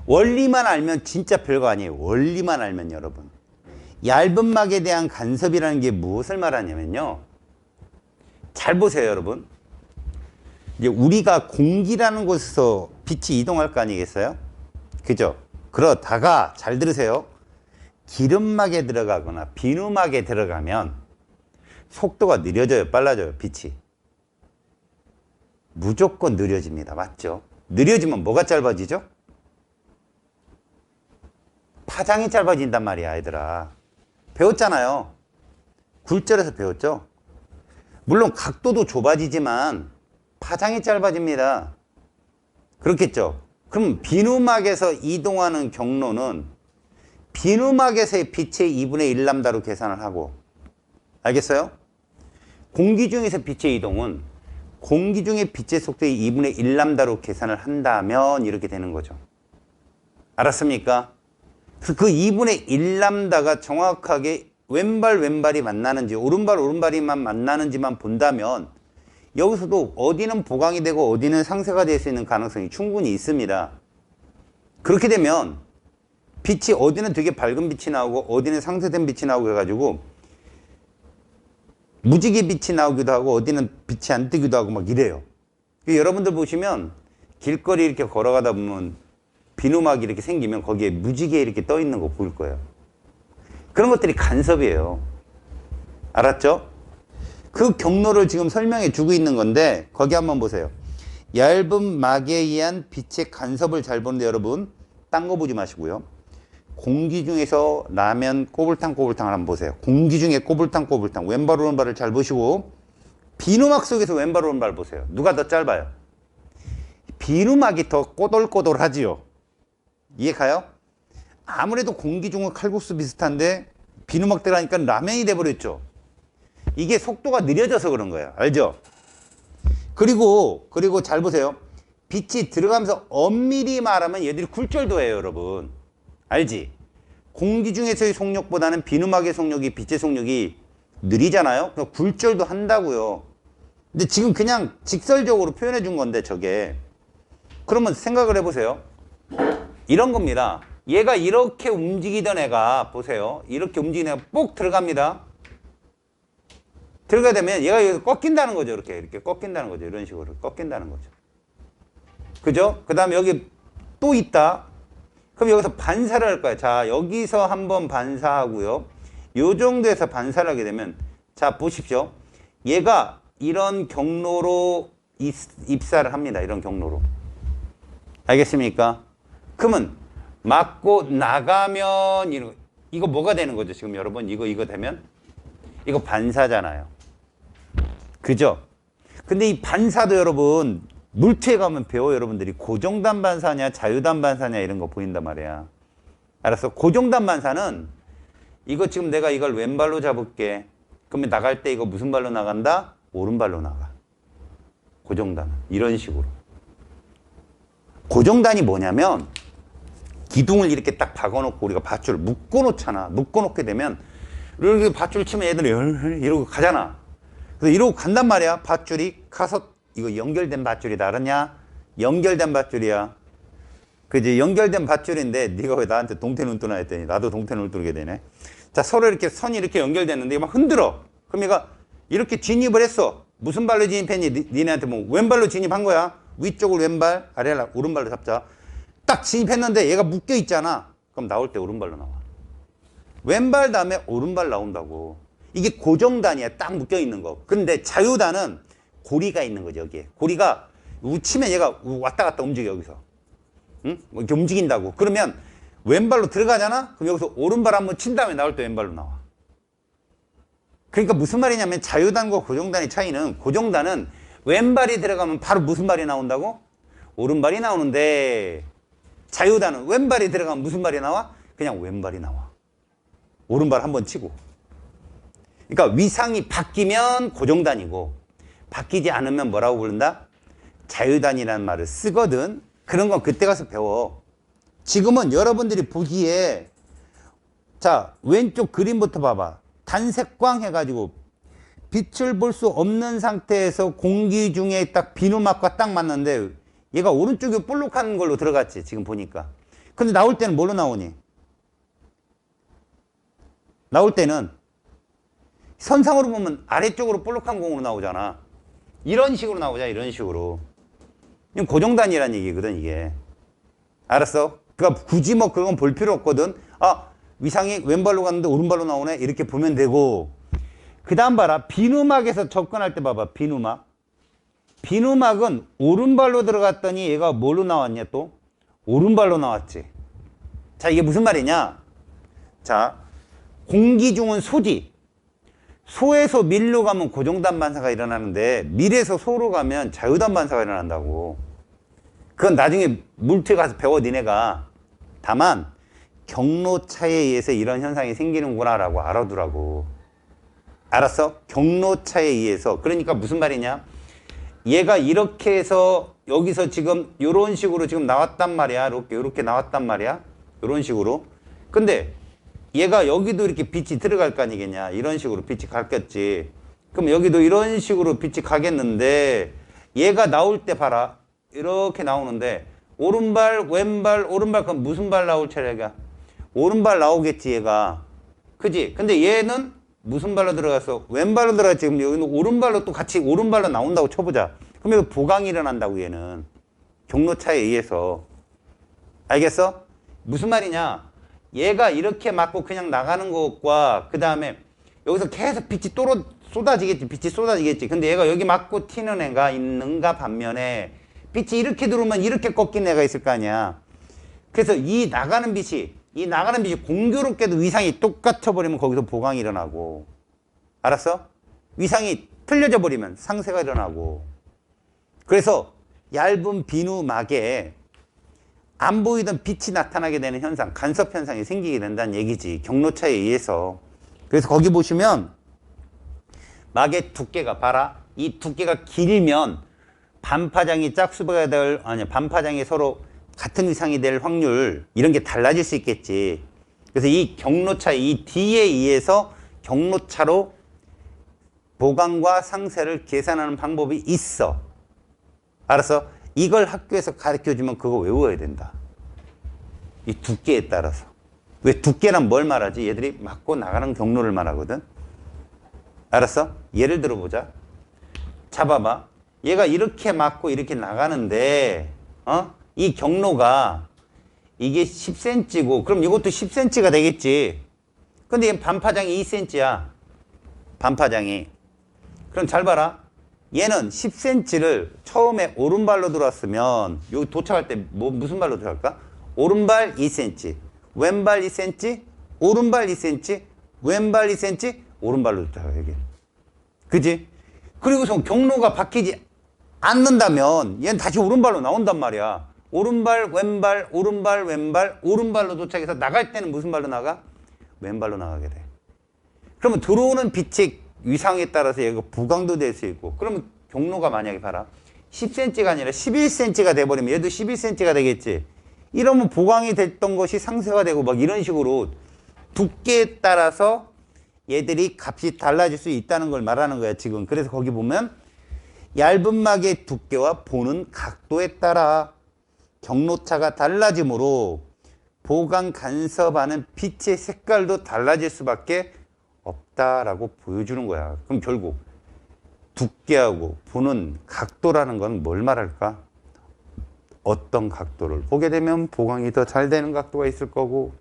원리만 알면 진짜 별거 아니에요. 원리만 알면 여러분. 얇은 막에 대한 간섭이라는 게 무엇을 말하냐면요. 잘 보세요, 여러분. 이제 우리가 공기라는 곳에서 빛이 이동할 거 아니겠어요? 그죠? 그러다가 잘 들으세요. 기름막에 들어가거나 비누막에 들어가면 속도가 느려져요, 빨라져요, 빛이? 무조건 느려집니다. 맞죠? 느려지면 뭐가 짧아지죠? 파장이 짧아진단 말이야, 얘들아. 배웠잖아요. 굴절에서 배웠죠? 물론 각도도 좁아지지만 파장이 짧아집니다. 그렇겠죠? 그럼 비누막에서 이동하는 경로는 비누막에서의 빛의 2분의 1람다로 계산을 하고, 알겠어요? 공기 중에서 빛의 이동은 공기 중의 빛의 속도의 2분의 1람다로 계산을 한다면 이렇게 되는 거죠. 알았습니까? 그 2분의 1람다가 정확하게 왼발이 만나는지 오른발이만 만나는지만 본다면 여기서도 어디는 보강이 되고 어디는 상쇄가 될 수 있는 가능성이 충분히 있습니다. 그렇게 되면 빛이 어디는 되게 밝은 빛이 나오고 어디는 상쇄된 빛이 나오고 해가지고 무지개 빛이 나오기도 하고 어디는 빛이 안 뜨기도 하고 막 이래요. 여러분들 보시면 길거리 이렇게 걸어가다 보면 비누막이 이렇게 생기면 거기에 무지개 이렇게 떠 있는 거 보일 거예요. 그런 것들이 간섭이에요. 알았죠? 그 경로를 지금 설명해 주고 있는 건데 거기 한번 보세요. 얇은 막에 의한 빛의 간섭을 잘 보는데 여러분 딴 거 보지 마시고요. 공기 중에서 라면 꼬불탕을 한번 보세요. 공기 중에 꼬불탕 왼발 오른발을 잘 보시고 비누막 속에서 왼발 오른발 보세요. 누가 더 짧아요? 비누막이 더 꼬돌꼬돌하지요. 이해 가요? 아무래도 공기 중은 칼국수 비슷한데 비누막 들어가니까 라면이 돼버렸죠. 이게 속도가 느려져서 그런 거예요. 알죠? 그리고 잘 보세요. 빛이 들어가면서 엄밀히 말하면 얘들이 굴절도 해요, 여러분. 알지? 공기 중에서의 속력보다는 비누막의 속력이 빛의 속력이 느리잖아요. 그래서 굴절도 한다고요. 근데 지금 그냥 직설적으로 표현해 준 건데 저게 그러면 생각을 해보세요. 이런 겁니다. 얘가 이렇게 움직이던 애가 보세요. 이렇게 움직이는 애가 뽁 들어갑니다. 들어가게 되면 얘가 여기서 꺾인다는 거죠. 이렇게 꺾인다는 거죠. 이런 식으로 꺾인다는 거죠. 그죠? 그 다음에 여기 또 있다. 그럼 여기서 반사를 할 거야. 자, 여기서 한번 반사하고요. 요 정도에서 반사를 하게 되면 자, 보십시오. 얘가 이런 경로로 입사를 합니다. 이런 경로로. 알겠습니까? 그러면 맞고 나가면 이거 뭐가 되는 거죠? 지금 여러분 이거 되면 이거 반사잖아요. 그죠? 근데 이 반사도 여러분 물투에 가면 배워 여러분들이 고정단 반사냐 자유단 반사냐 이런 거 보인단 말이야. 알았어? 고정단 반사는 이거 지금 내가 이걸 왼발로 잡을게. 그러면 나갈 때 이거 무슨 발로 나간다? 오른발로 나가. 고정단은 이런 식으로. 고정단이 뭐냐면 기둥을 이렇게 딱 박아놓고 우리가 밧줄을 묶어놓잖아. 묶어놓게 되면 이렇게 밧줄 치면 애들이 이러고 가잖아. 그래서 이러고 간단 말이야. 밧줄이 가서 이거 연결된 밧줄이다. 알았냐? 연결된 밧줄이야. 그지? 연결된 밧줄인데 네가 왜 나한테 동태 눈뜨나 했더니 나도 동태 눈뜨게 되네. 자, 서로 이렇게 선이 이렇게 연결됐는데 막 흔들어. 그럼 얘가 이렇게 진입을 했어. 무슨 발로 진입했니? 니네한테 뭐 왼발로 진입한 거야. 위쪽을 왼발, 아래를 오른발로 잡자. 딱 진입했는데 얘가 묶여 있잖아. 그럼 나올 때 오른발로 나와. 왼발 다음에 오른발 나온다고. 이게 고정단이야. 딱 묶여 있는 거. 근데 자유단은 고리가 있는 거죠, 여기에. 고리가 치면 얘가 왔다 갔다 움직여, 여기서. 응? 이렇게 움직인다고. 그러면 왼발로 들어가잖아? 그럼 여기서 오른발 한번 친 다음에 나올 때 왼발로 나와. 그러니까 무슨 말이냐면 자유단과 고정단의 차이는 고정단은 왼발이 들어가면 바로 무슨 발이 나온다고? 오른발이 나오는데 자유단은 왼발이 들어가면 무슨 발이 나와? 그냥 왼발이 나와. 오른발 한번 치고. 그러니까 위상이 바뀌면 고정단이고 바뀌지 않으면 뭐라고 부른다? 자유단이라는 말을 쓰거든. 그런 건 그때 가서 배워. 지금은 여러분들이 보기에 자 왼쪽 그림부터 봐봐. 단색광 해가지고 빛을 볼 수 없는 상태에서 공기 중에 딱 비누막과 딱 맞는데 얘가 오른쪽에 볼록한 걸로 들어갔지. 지금 보니까. 근데 나올 때는 뭘로 나오니? 나올 때는 선상으로 보면 아래쪽으로 볼록한 공으로 나오잖아. 이런 식으로 나오자, 이런 식으로. 이건 고정단위란 얘기거든, 이게. 알았어? 그러니까 굳이 뭐 그건 볼 필요 없거든. 아, 위상이 왼발로 갔는데 오른발로 나오네? 이렇게 보면 되고. 그 다음 봐라. 비누막에서 접근할 때 봐봐, 비누막. 비누막은 오른발로 들어갔더니 얘가 뭘로 나왔냐, 또? 오른발로 나왔지. 자, 이게 무슨 말이냐? 자, 공기 중은 소지. 소에서 밀로 가면 고정단 반사가 일어나는데 밀에서 소로 가면 자유단 반사가 일어난다고. 그건 나중에 물투에 가서 배워, 니네가. 다만 경로차에 의해서 이런 현상이 생기는구나 라고 알아두라고. 알았어? 경로차에 의해서. 그러니까 무슨 말이냐? 얘가 이렇게 해서 여기서 지금 이런 식으로 지금 나왔단 말이야. 이렇게 나왔단 말이야. 이런 식으로. 근데 얘가 여기도 이렇게 빛이 들어갈 거 아니겠냐. 이런 식으로 빛이 갔겠지. 그럼 여기도 이런 식으로 빛이 가겠는데 얘가 나올 때 봐라. 이렇게 나오는데 오른발, 왼발, 오른발 그럼 무슨 발 나올 차례가? 오른발 나오겠지, 얘가. 그지? 근데 얘는 무슨 발로 들어갔어? 왼발로 들어갔지. 지금 여기는 오른발로 또 같이 오른발로 나온다고 쳐보자. 그럼 여기 보강이 일어난다고, 얘는. 경로차에 의해서. 알겠어? 무슨 말이냐? 얘가 이렇게 맞고 그냥 나가는 것과 그 다음에 여기서 계속 빛이 쏟아지겠지. 빛이 쏟아지겠지. 근데 얘가 여기 맞고 튀는 애가 있는가 반면에 빛이 이렇게 들어오면 이렇게 꺾인 애가 있을 거 아니야. 그래서 이 나가는 빛이 공교롭게도 위상이 똑같아 버리면 거기서 보강이 일어나고. 알았어? 위상이 틀려져 버리면 상쇄가 일어나고. 그래서 얇은 비누막에 안 보이던 빛이 나타나게 되는 현상, 간섭 현상이 생기게 된다는 얘기지. 경로차에 의해서. 그래서 거기 보시면 막의 두께가 봐라. 이 두께가 길면 반파장이 짝수가 될, 반파장이 서로 같은 위상이 될 확률, 이런 게 달라질 수 있겠지. 그래서 이 경로차, 이 D에 의해서 경로차로 보강과 상쇄를 계산하는 방법이 있어. 알았어? 이걸 학교에서 가르쳐주면 그거 외워야 된다. 이 두께에 따라서. 왜 두께란 뭘 말하지? 얘들이 맞고 나가는 경로를 말하거든. 알았어? 예를 들어보자. 잡아봐. 얘가 이렇게 맞고 이렇게 나가는데 이 경로가 이게 10cm고 그럼 이것도 10cm가 되겠지. 근데 얘 반파장이 2cm야. 반파장이. 그럼 잘 봐라. 얘는 10cm를 처음에 오른발로 들어왔으면 여기 도착할 때 무슨 발로 들어갈까? 오른발 2cm, 왼발 2cm, 오른발 2cm, 왼발 2cm, 오른발로 들어가 여기. 그지? 그리고서 경로가 바뀌지 않는다면 얘는 다시 오른발로 나온단 말이야. 오른발, 왼발, 오른발, 왼발, 오른발로 도착해서 나갈 때는 무슨 발로 나가? 왼발로 나가게 돼. 그러면 들어오는 빛의 위상에 따라서 얘가 부강도 될 수 있고, 그러면 경로가 만약에 봐라 10cm가 아니라 11cm가 돼버리면 얘도 11cm가 되겠지. 이러면 보강이 됐던 것이 상쇄가 되고 막 이런 식으로 두께에 따라서 얘들이 값이 달라질 수 있다는 걸 말하는 거야 지금. 그래서 거기 보면 얇은 막의 두께와 보는 각도에 따라 경로차가 달라지므로 보강 간섭하는 빛의 색깔도 달라질 수밖에 없다라고 보여주는 거야. 그럼 결국 두께하고 보는 각도라는 건 뭘 말할까? 어떤 각도를 보게 되면 보강이 더 잘 되는 각도가 있을 거고,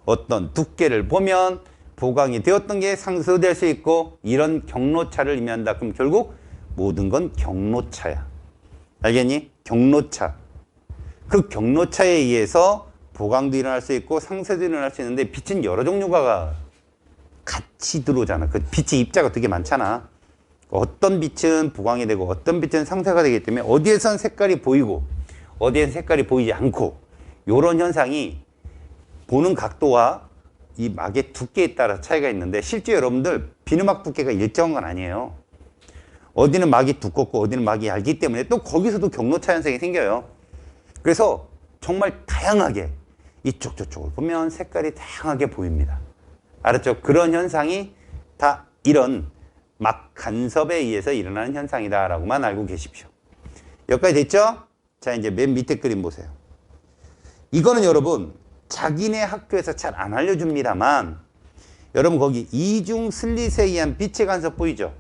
어떤 두께를 보면 보강이 되었던 게 상쇄될 수 있고, 이런 경로차를 의미한다. 그럼 결국 모든 건 경로차야. 알겠니? 경로차. 그 경로차에 의해서 보강도 일어날 수 있고 상쇄도 일어날 수 있는데, 빛은 여러 종류가 같이 들어오잖아. 그 빛의 입자가 되게 많잖아. 어떤 빛은 보강이 되고 어떤 빛은 상쇄가 되기 때문에 어디에선 색깔이 보이고 어디에선 색깔이 보이지 않고, 이런 현상이 보는 각도와 이 막의 두께에 따라 차이가 있는데, 실제 여러분들 비누막 두께가 일정한 건 아니에요. 어디는 막이 두껍고 어디는 막이 얇기 때문에 또 거기서도 경로차 현상이 생겨요. 그래서 정말 다양하게 이쪽 저쪽을 보면 색깔이 다양하게 보입니다. 알았죠? 그런 현상이 다 이런 막 간섭에 의해서 일어나는 현상이다라고만 알고 계십시오. 여기까지 됐죠? 자, 이제 맨 밑에 그림 보세요. 이거는 여러분 자기네 학교에서 잘 안 알려줍니다만 여러분 거기 이중 슬릿에 의한 빛의 간섭 보이죠?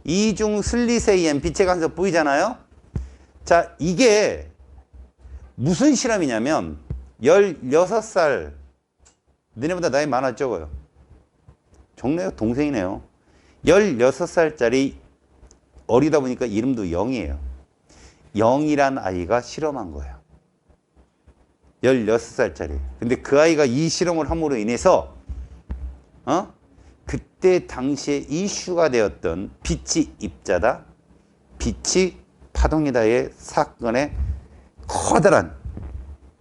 이중 슬릿에 의한 빛의 간섭 보이잖아요? 자, 이게 무슨 실험이냐면 16살 너네보다 나이 많아 적어요? 적네요. 동생이네요. 16살짜리 어리다 보니까 이름도 0이에요. 0이란 아이가 실험한 거예요. 16살짜리. 근데 그 아이가 이 실험을 함으로 인해서 그때 당시에 이슈가 되었던 빛이 입자다, 빛이 파동이다의 사건에 커다란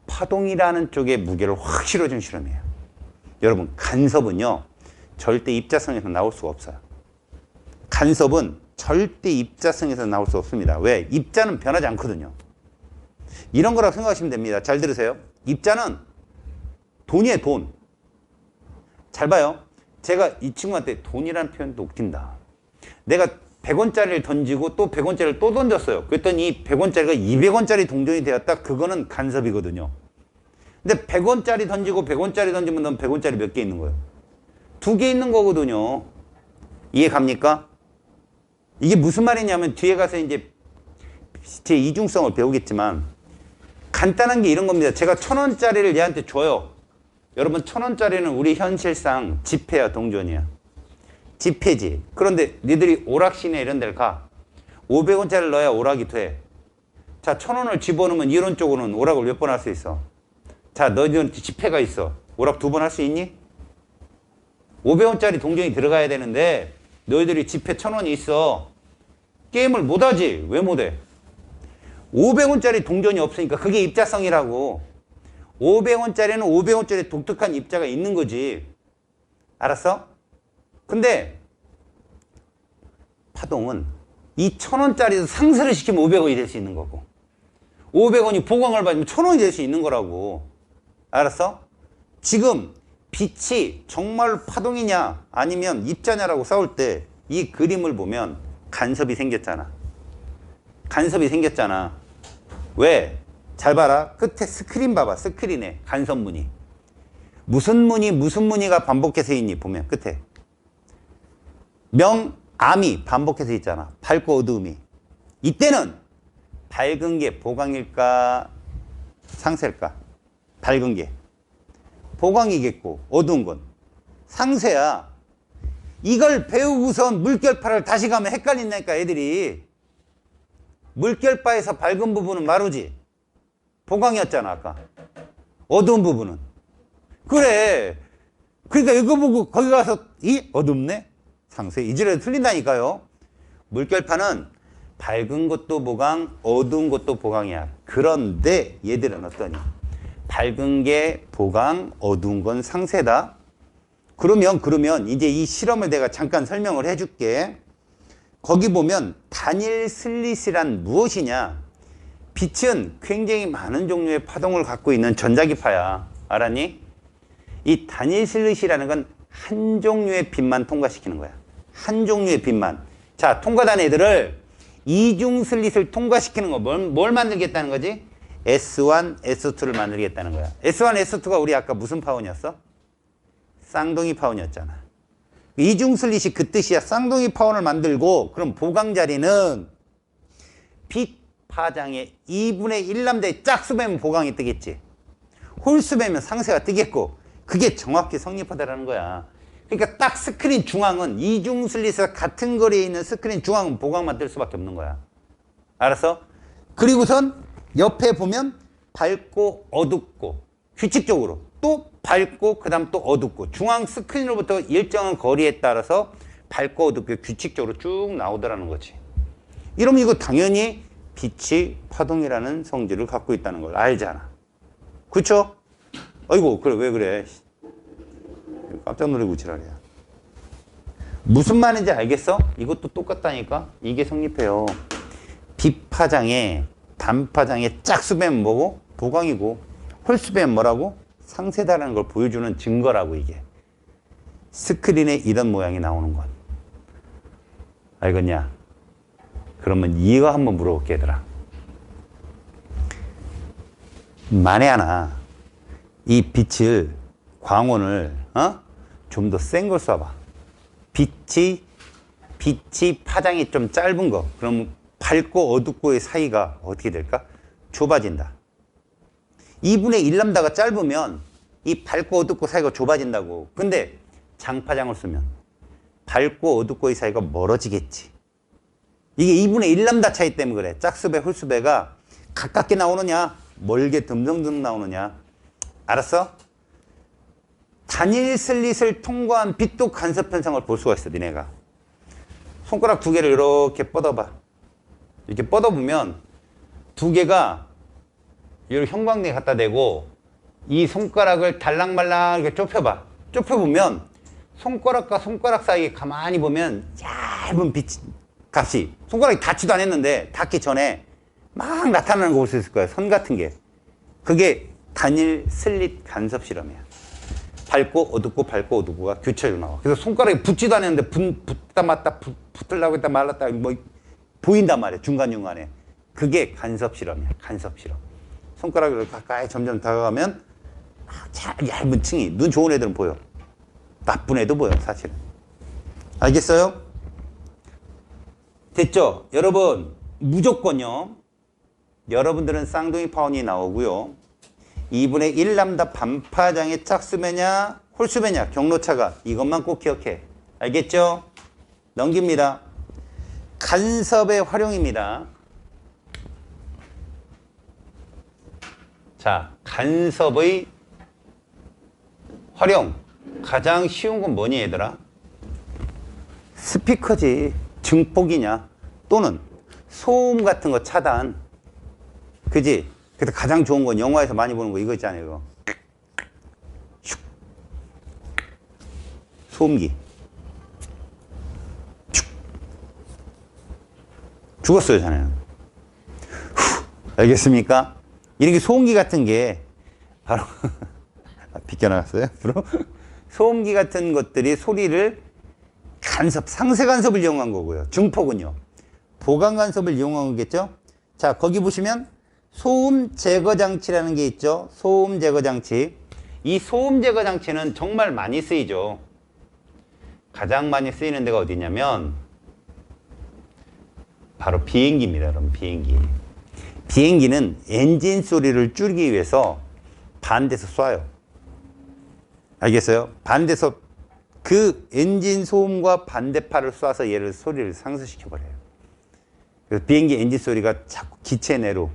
파동이라는 쪽의 무게를 확 실어준 실험이에요. 여러분 간섭은요 절대 입자성에서 나올 수가 없어요. 간섭은 절대 입자성에서 나올 수 없습니다. 왜? 입자는 변하지 않거든요. 이런 거라고 생각하시면 됩니다. 잘 들으세요. 입자는 돈이에요. 돈. 잘 봐요. 제가 이 친구한테 돈이라는 표현도 웃긴다. 내가 100원짜리를 던지고 또 100원짜리를 또 던졌어요. 그랬더니 이 100원짜리가 200원짜리 동전이 되었다. 그거는 간섭이거든요. 근데 100원짜리 던지고 100원짜리 던지면 넌 100원짜리 몇 개 있는 거예요? 2개 있는 거거든요. 이해 갑니까? 이게 무슨 말이냐면 뒤에 가서 이제 제 이중성을 배우겠지만 간단한 게 이런 겁니다. 제가 1000원짜리를 얘한테 줘요. 여러분 1000원짜리는 우리 현실상 지폐야 동전이야. 지폐지. 그런데 니들이 오락시내 이런 데를 가. 500원짜리를 넣어야 오락이 돼. 자 1000원을 집어넣으면 이론적으로는 오락을 몇 번 할 수 있어? 자 너희들 지폐가 있어. 오락 2번 할 수 있니? 500원짜리 동전이 들어가야 되는데 너희들이 지폐 1000원이 있어. 게임을 못하지. 왜 못해? 500원짜리 동전이 없으니까 그게 입자성이라고. 500원짜리는 500원짜리 독특한 입자가 있는 거지. 알았어? 근데 파동은 이 1000원짜리도 상쇄를 시키면 500원이 될 수 있는 거고 500원이 보강을 받으면 1000원이 될 수 있는 거라고. 알았어? 지금 빛이 정말 파동이냐 아니면 입자냐라고 싸울 때 이 그림을 보면 간섭이 생겼잖아. 간섭이 생겼잖아. 왜? 잘 봐라. 끝에 스크린 봐봐. 스크린에 간섭무늬. 무슨 무늬가 반복해서 있니? 보면 끝에. 암이 반복해서 있잖아. 밝고 어두움이. 이때는 밝은 게 보강일까? 상쇄일까? 밝은 게. 보강이겠고 어두운 건 상쇄야. 이걸 배우고선 물결파를 다시 가면 헷갈린다니까 애들이. 물결파에서 밝은 부분은 마루지. 보강이었잖아 아까. 어두운 부분은. 그래. 그러니까 이거 보고 거기 가서 이 어둡네? 상쇄. 이지라도 틀린다니까요. 물결파는 밝은 것도 보강, 어두운 것도 보강이야. 그런데 얘들은 어떠니? 밝은 게 보강, 어두운 건 상쇄다. 그러면 이제 이 실험을 내가 잠깐 설명을 해줄게. 거기 보면 단일 슬릿이란 무엇이냐? 빛은 굉장히 많은 종류의 파동을 갖고 있는 전자기파야. 알았니? 이 단일 슬릿이라는 건 한 종류의 빛만 통과시키는 거야. 한 종류의 빛만. 자, 통과단 애들을 이중 슬릿을 통과시키는 거 뭘 만들겠다는 거지? S1, S2를 만들겠다는 거야. S1, S2가 우리 아까 무슨 파원이었어? 쌍둥이 파원이었잖아. 이중 슬릿이 그 뜻이야. 쌍둥이 파원을 만들고 그럼 보강 자리는 빛 파장의 2분의 1남자의 짝수 빼면 보강이 뜨겠지. 홀수 빼면 상쇄가 뜨겠고 그게 정확히 성립하다라는 거야. 그러니까 딱 스크린 중앙은 이중 슬릿에서 같은 거리에 있는 스크린 중앙은 보강만 뜰 수밖에 없는 거야. 알았어? 그리고선 옆에 보면 밝고 어둡고 규칙적으로 또 밝고 그 다음 또 어둡고 중앙 스크린으로부터 일정한 거리에 따라서 밝고 어둡게 규칙적으로 쭉 나오더라는 거지. 이러면 이거 당연히 빛이 파동이라는 성질을 갖고 있다는 걸 알잖아. 그쵸? 아이고 그래 왜 그래. 깜짝 놀라고 지랄이야. 무슨 말인지 알겠어? 이것도 똑같다니까. 이게 성립해요. 빛 파장에 단파장에 짝수 빼면 뭐고? 보강이고 홀수 빼면 뭐라고? 상쇄다라는 걸 보여주는 증거라고 이게. 스크린에 이런 모양이 나오는 건. 알겠냐? 그러면 이거 한번 물어볼게 얘들아. 만에 하나 이 빛을, 광원을 좀 더 센 걸 쏴봐. 빛이 파장이 좀 짧은 거. 그럼 밝고 어둡고의 사이가 어떻게 될까? 좁아진다. 2분의 1람다가 짧으면 이 밝고 어둡고 사이가 좁아진다고. 근데 장파장을 쓰면 밝고 어둡고의 사이가 멀어지겠지. 이게 2분의 1람다 차이 때문에 그래. 짝수배, 홀수배가 가깝게 나오느냐, 멀게 듬성듬성 나오느냐. 알았어? 단일 슬릿을 통과한 빛도 간섭 현상을 볼 수가 있어, 니네가. 손가락 두 개를 이렇게 뻗어봐. 이렇게 뻗어보면 두 개가 이렇게 형광등에 갖다 대고 이 손가락을 달랑말랑 이렇게 좁혀봐. 좁혀보면 손가락과 손가락 사이에 가만히 보면 얇은 빛 값이, 손가락이 닿지도 않았는데 닿기 전에 막 나타나는 거 볼 수 있을 거야. 선 같은 게. 그게 단일 슬릿 간섭 실험이야. 밝고 어둡고가 교차로 나와. 그래서 손가락이 붙지도 않았는데 붙다 맞다 붙으려고 했다 말았다 뭐 보인단 말이야. 중간중간에. 그게 간섭 실험이야. 간섭 실험. 손가락을 가까이 점점 다가가면 얇은 층이, 눈 좋은 애들은 보여. 나쁜 애도 보여, 사실은. 알겠어요? 됐죠? 여러분, 무조건요. 여러분들은 쌍둥이 파원이 나오고요. 2분의 1람다 반파장의 짝수배냐 홀수배냐 경로차가, 이것만 꼭 기억해. 알겠죠? 넘깁니다. 간섭의 활용입니다. 자, 간섭의 활용. 가장 쉬운 건 뭐니 얘들아? 스피커지. 증폭이냐 또는 소음 같은 거 차단. 그지? 그래서 가장 좋은 건 영화에서 많이 보는 거 이거 있잖아요. 이거. 슉. 소음기. 슉. 죽었어요, 자네는. 후. 알겠습니까? 이렇게 소음기 같은 게 바로 비껴나갔어요? 소음기 같은 것들이 소리를 간섭, 상세 간섭을 이용한 거고요. 증폭은요, 보강 간섭을 이용한 거겠죠? 자, 거기 보시면 소음 제거 장치라는 게 있죠. 소음 제거 장치. 이 소음 제거 장치는 정말 많이 쓰이죠. 가장 많이 쓰이는 데가 어디냐면 바로 비행기입니다. 여러분, 비행기. 비행기는 엔진 소리를 줄이기 위해서 반대에서 쏴요. 알겠어요? 반대에서 그 엔진 소음과 반대파를 쏴서 얘를 소리를 상쇄시켜버려요. 그래서 비행기 엔진 소리가 자꾸 기체 내로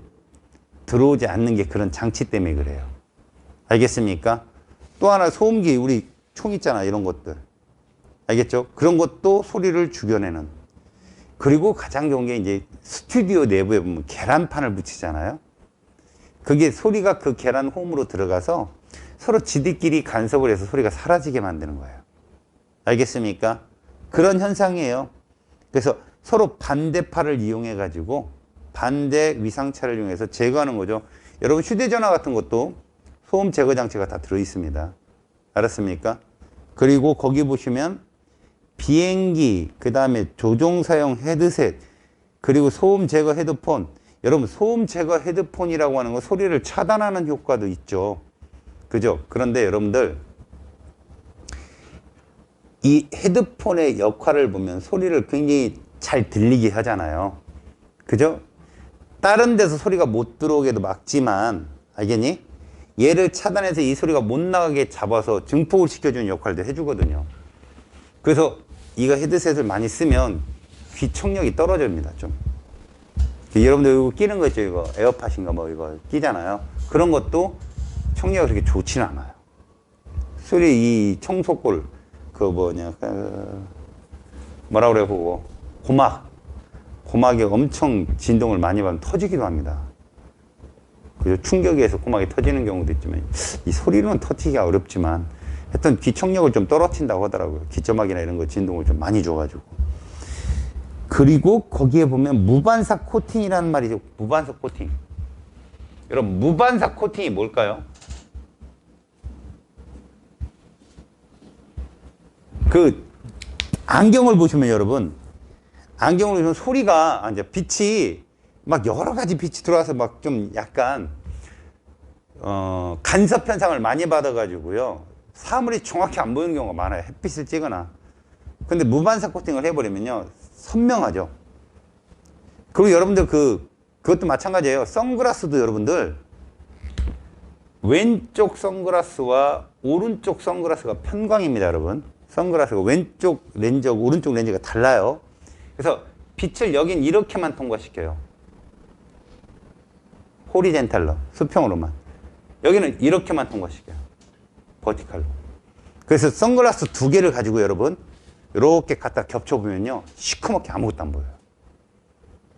들어오지 않는 게 그런 장치 때문에 그래요. 알겠습니까? 또 하나 소음기, 우리 총 있잖아, 이런 것들. 알겠죠? 그런 것도 소리를 죽여내는. 그리고 가장 좋은 게 이제 스튜디오 내부에 보면 계란판을 붙이잖아요. 그게 소리가 그 계란 홈으로 들어가서 서로 지들끼리 간섭을 해서 소리가 사라지게 만드는 거예요. 알겠습니까? 그런 현상이에요. 그래서 서로 반대파를 이용해 가지고 반대 위상차를 이용해서 제거하는 거죠. 여러분, 휴대전화 같은 것도 소음 제거 장치가 다 들어 있습니다. 알았습니까? 그리고 거기 보시면 비행기, 그 다음에 조종사용 헤드셋, 그리고 소음 제거 헤드폰. 여러분, 소음 제거 헤드폰이라고 하는 건 소리를 차단하는 효과도 있죠. 그죠? 그런데 여러분들, 이 헤드폰의 역할을 보면 소리를 굉장히 잘 들리게 하잖아요. 그죠? 다른 데서 소리가 못 들어오게도 막지만, 알겠니? 얘를 차단해서 이 소리가 못 나가게 잡아서 증폭을 시켜주는 역할도 해주거든요. 그래서 이거 헤드셋을 많이 쓰면 귀 청력이 떨어집니다, 좀. 여러분들 이거 끼는 거 있죠? 이거 에어팟인가 뭐 이거 끼잖아요. 그런 것도 청력이 그렇게 좋지는 않아요. 소리, 이 청소골, 뭐라 그래, 그거. 고막에 엄청 진동을 많이 받으면 터지기도 합니다. 그죠? 충격에서 고막이 터지는 경우도 있지만, 이 소리는 터지기가 어렵지만, 하여튼 귀 청력을 좀 떨어뜨린다고 하더라고요. 귀점막이나 이런 거 진동을 좀 많이 줘가지고. 그리고 거기에 보면 무반사 코팅이라는 말이죠. 무반사 코팅. 여러분, 무반사 코팅이 뭘까요? 그 안경을 보시면 여러분, 안경을 보시면 소리가, 이제 빛이 막 여러 가지 빛이 들어와서 막 좀 약간 간섭 현상을 많이 받아가지고요. 사물이 정확히 안 보이는 경우가 많아요. 햇빛을 쬐거나. 근데 무반사 코팅을 해버리면요. 선명하죠. 그리고 여러분들 그것도 마찬가지예요. 선글라스도 여러분들 왼쪽 선글라스와 오른쪽 선글라스가 편광입니다, 여러분. 선글라스가 왼쪽 렌즈하고 오른쪽 렌즈가 달라요. 그래서 빛을 여긴 이렇게만 통과시켜요. 호리젠탈로, 수평으로만. 여기는 이렇게만 통과시켜요. 버티칼로. 그래서 선글라스 두 개를 가지고 여러분 이렇게 갖다 겹쳐보면요. 시커멓게 아무것도 안 보여요.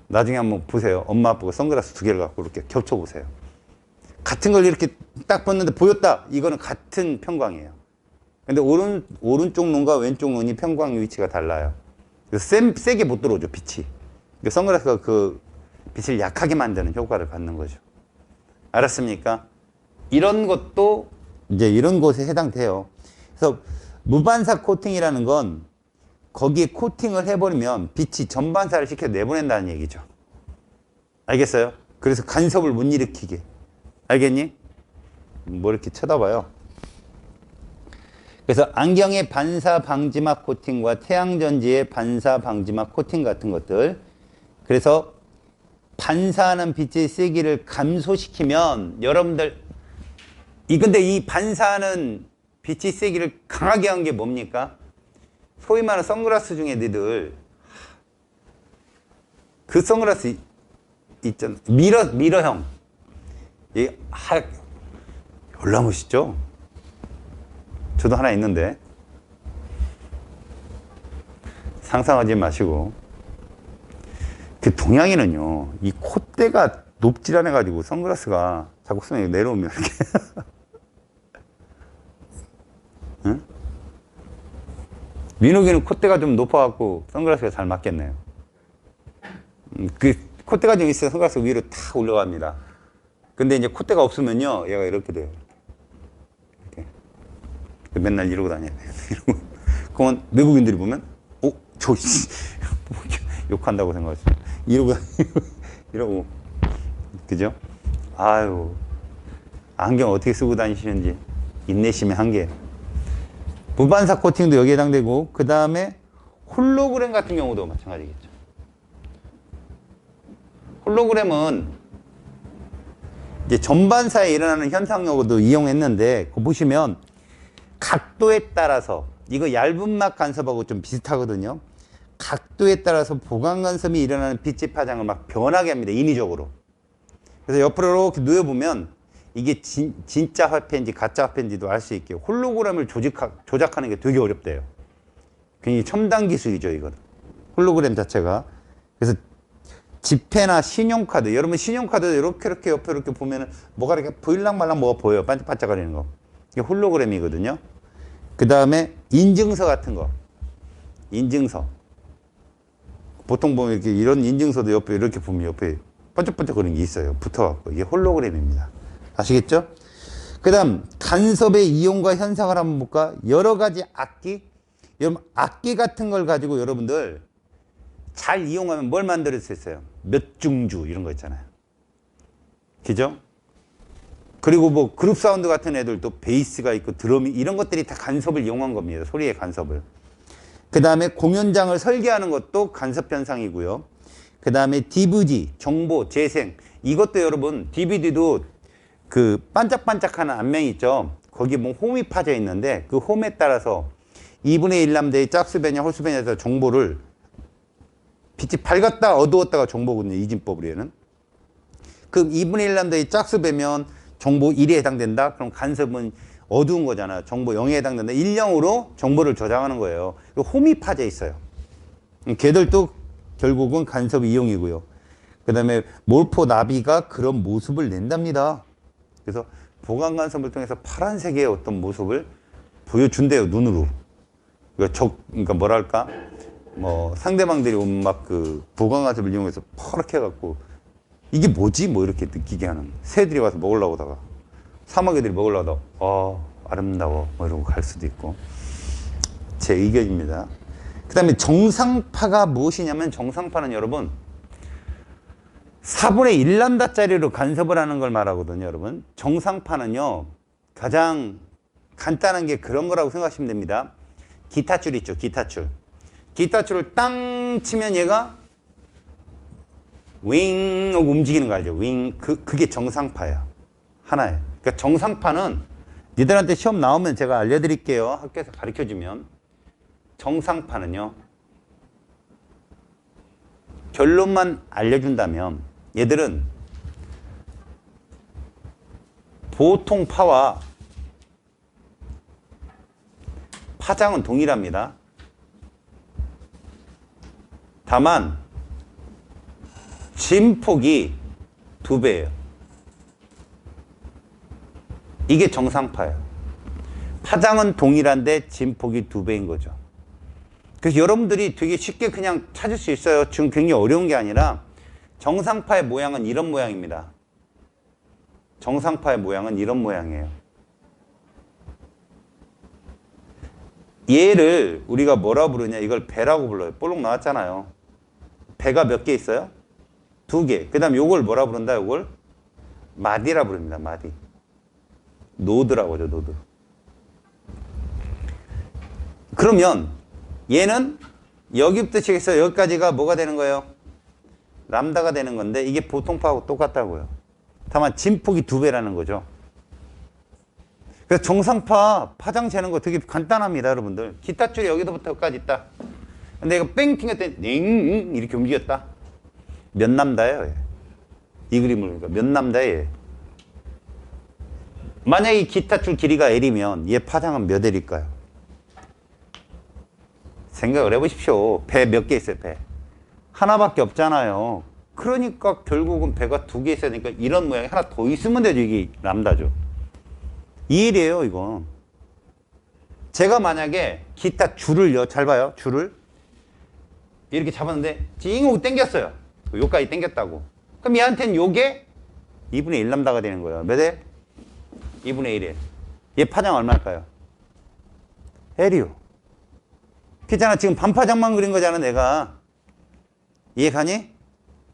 나중에 한번 보세요. 엄마 아빠가 선글라스 두 개를 갖고 이렇게 겹쳐보세요. 같은 걸 이렇게 딱 봤는데 보였다. 이거는 같은 편광이에요. 근데 오른쪽 눈과 왼쪽 눈이 편광 위치가 달라요. 그래서 세게 못 들어오죠, 빛이. 선글라스가 그 빛을 약하게 만드는 효과를 갖는 거죠. 알았습니까? 이런 것도 이제 이런 곳에 해당돼요. 그래서 무반사 코팅이라는 건 거기에 코팅을 해버리면 빛이 전반사를 시켜 내보낸다는 얘기죠. 알겠어요? 그래서 간섭을 못 일으키게. 알겠니? 뭐 이렇게 쳐다봐요. 그래서 안경의 반사 방지막 코팅과 태양전지의 반사 방지막 코팅 같은 것들. 그래서 반사하는 빛의 세기를 감소시키면 여러분들 근데 이 반사하는 빛의 세기를 강하게 한 게 뭡니까? 소위 말하는 선글라스 중에 너희들 그 선글라스 있잖아. 미러형. 이게 졸라 멋있죠? 저도 하나 있는데 상상하지 마시고 그 동양인은요 이 콧대가 높질 않아 가지고 선글라스가 자꾸 쓰면 내려오면 이렇게 응? 민욱이는 콧대가 좀 높아 갖고 선글라스가 잘 맞겠네요. 그 콧대가 좀 있어야 선글라스 위로 탁 올라갑니다. 근데 이제 콧대가 없으면요 얘가 이렇게 돼요. 이렇게 맨날 이러고 다녀야 돼요. 이러고. 그러면 외국인들이 보면 저 욕한다고 생각하죠. 이러고 그죠? 아유 안경 어떻게 쓰고 다니시는지 인내심의 한계. 무반사 코팅도 여기에 해당되고 그 다음에 홀로그램 같은 경우도 마찬가지겠죠. 홀로그램은 이제 전반사에 일어나는 현상으로도 이용했는데 그거 보시면 각도에 따라서 이거 얇은 막 간섭하고 좀 비슷하거든요. 각도에 따라서 보강 간섭이 일어나는 빛의 파장을 막 변하게 합니다. 인위적으로. 그래서 옆으로 이렇게 누워보면 이게 진짜 화폐인지 가짜 화폐인지도 알 수 있게 홀로그램을 조작하는 게 되게 어렵대요. 굉장히 첨단 기술이죠, 이거는. 홀로그램 자체가. 그래서 지폐나 신용카드, 여러분 신용카드 이렇게 옆에 이렇게 보면은 뭐가 이렇게 보일랑 말랑 뭐가 보여요. 반짝반짝거리는 거. 이게 홀로그램이거든요. 그 다음에 인증서 같은 거. 인증서. 보통 보면 이렇게 이런 인증서도 옆에 이렇게 보면 옆에 반짝반짝거리는 게 있어요. 붙어갖고. 이게 홀로그램입니다. 아시겠죠? 그 다음 간섭의 이용과 현상을 한번 볼까? 여러 가지 악기. 여러분 악기 같은 걸 가지고 여러분들 잘 이용하면 뭘 만들 수 있어요? 몇 중주 이런 거 있잖아요. 그죠? 그리고 뭐 그룹 사운드 같은 애들도 베이스가 있고 드럼이 이런 것들이 다 간섭을 이용한 겁니다. 소리의 간섭을. 그 다음에 공연장을 설계하는 것도 간섭 현상이고요. 그 다음에 DVD, 정보, 재생. 이것도 여러분 DVD도 그 반짝반짝하는 안면 있죠. 거기 뭐 홈이 파져 있는데 그 홈에 따라서 2분의 1남대의 짝수배냐 홀수배냐에 따라 정보를 빛이 밝았다 어두웠다가 정보거든요. 이진법으로 얘는. 그럼 2분의 1남대의 짝수배면 정보 1에 해당된다. 그럼 간섭은 어두운 거잖아. 정보 0에 해당된다. 1, 0으로 정보를 저장하는 거예요. 홈이 파져 있어요. 걔들도 결국은 간섭 이용이고요. 그 다음에 몰포 나비가 그런 모습을 낸답니다. 그래서 보강 간섭을 통해서 파란색의 어떤 모습을 보여준대요. 눈으로. 그러니까 뭐랄까 뭐 상대방들이 막 그 보강 간섭을 이용해서 퍼렇게 해갖고 이게 뭐지? 뭐 이렇게 느끼게 하는. 새들이 와서 먹으려고 하다가 사막 애들이 먹으려고 하다가 아름다워 뭐 이러고 갈 수도 있고. 제 의견입니다. 그 다음에 정상파가 무엇이냐면 정상파는 여러분 4분의 1람다짜리로 간섭을 하는 걸 말하거든요, 여러분. 정상파는요, 가장 간단한 게 그런 거라고 생각하시면 됩니다. 기타줄 있죠, 기타줄. 기타줄을 땅 치면 얘가 윙 하고 움직이는 거 알죠? 윙. 그게 정상파예요. 하나예요. 그러니까 정상파는 니들한테 시험 나오면 제가 알려드릴게요. 학교에서 가르쳐주면. 정상파는요, 결론만 알려준다면 얘들은 보통 파와 파장은 동일합니다. 다만 진폭이 2배예요. 이게 정상파예요. 파장은 동일한데 진폭이 2배인 거죠. 그래서 여러분들이 되게 쉽게 그냥 찾을 수 있어요. 지금 굉장히 어려운 게 아니라 정상파의 모양은 이런 모양입니다. 정상파의 모양은 이런 모양이에요. 얘를 우리가 뭐라 부르냐, 이걸 배라고 불러요. 볼록 나왔잖아요. 배가 몇 개 있어요? 2개. 그 다음 요걸 뭐라 부른다? 요걸 마디라 부릅니다. 마디. 노드라고 하죠. 노드. 그러면 얘는 여기부터 시작해서 여기까지가 뭐가 되는 거예요? 람다가 되는 건데 이게 보통파하고 똑같다고요. 다만 진폭이 2배라는 거죠. 그래서 정상파 파장 재는 거 되게 간단합니다, 여러분들. 기타줄이 여기서부터 여기까지 있다. 근데 이거 뺑 튕겼더니 닝 이렇게 움직였다. 몇 람다예요? 얘? 이 그림을 보니까 몇 람다예요? 만약에 이 기타줄 길이가 L이면 얘 파장은 몇 L일까요? 생각을 해보십시오. 배 몇 개 있어요, 배? 하나밖에 없잖아요. 그러니까 결국은 배가 2개 있어야 되니까 이런 모양이 하나 더 있으면 되죠. 이게 람다죠. 이 일이에요, 이건. 제가 만약에 기타 줄을요, 잘 봐요, 줄을. 이렇게 잡았는데, 찡하고 당겼어요. 요까지 당겼다고. 그럼 얘한테는 요게 2분의 1람다가 되는 거예요. 몇 에? 2분의 1에. 얘 파장 얼마일까요? L이요. 그렇잖아. 지금 반파장만 그린 거잖아, 내가. 이해가니?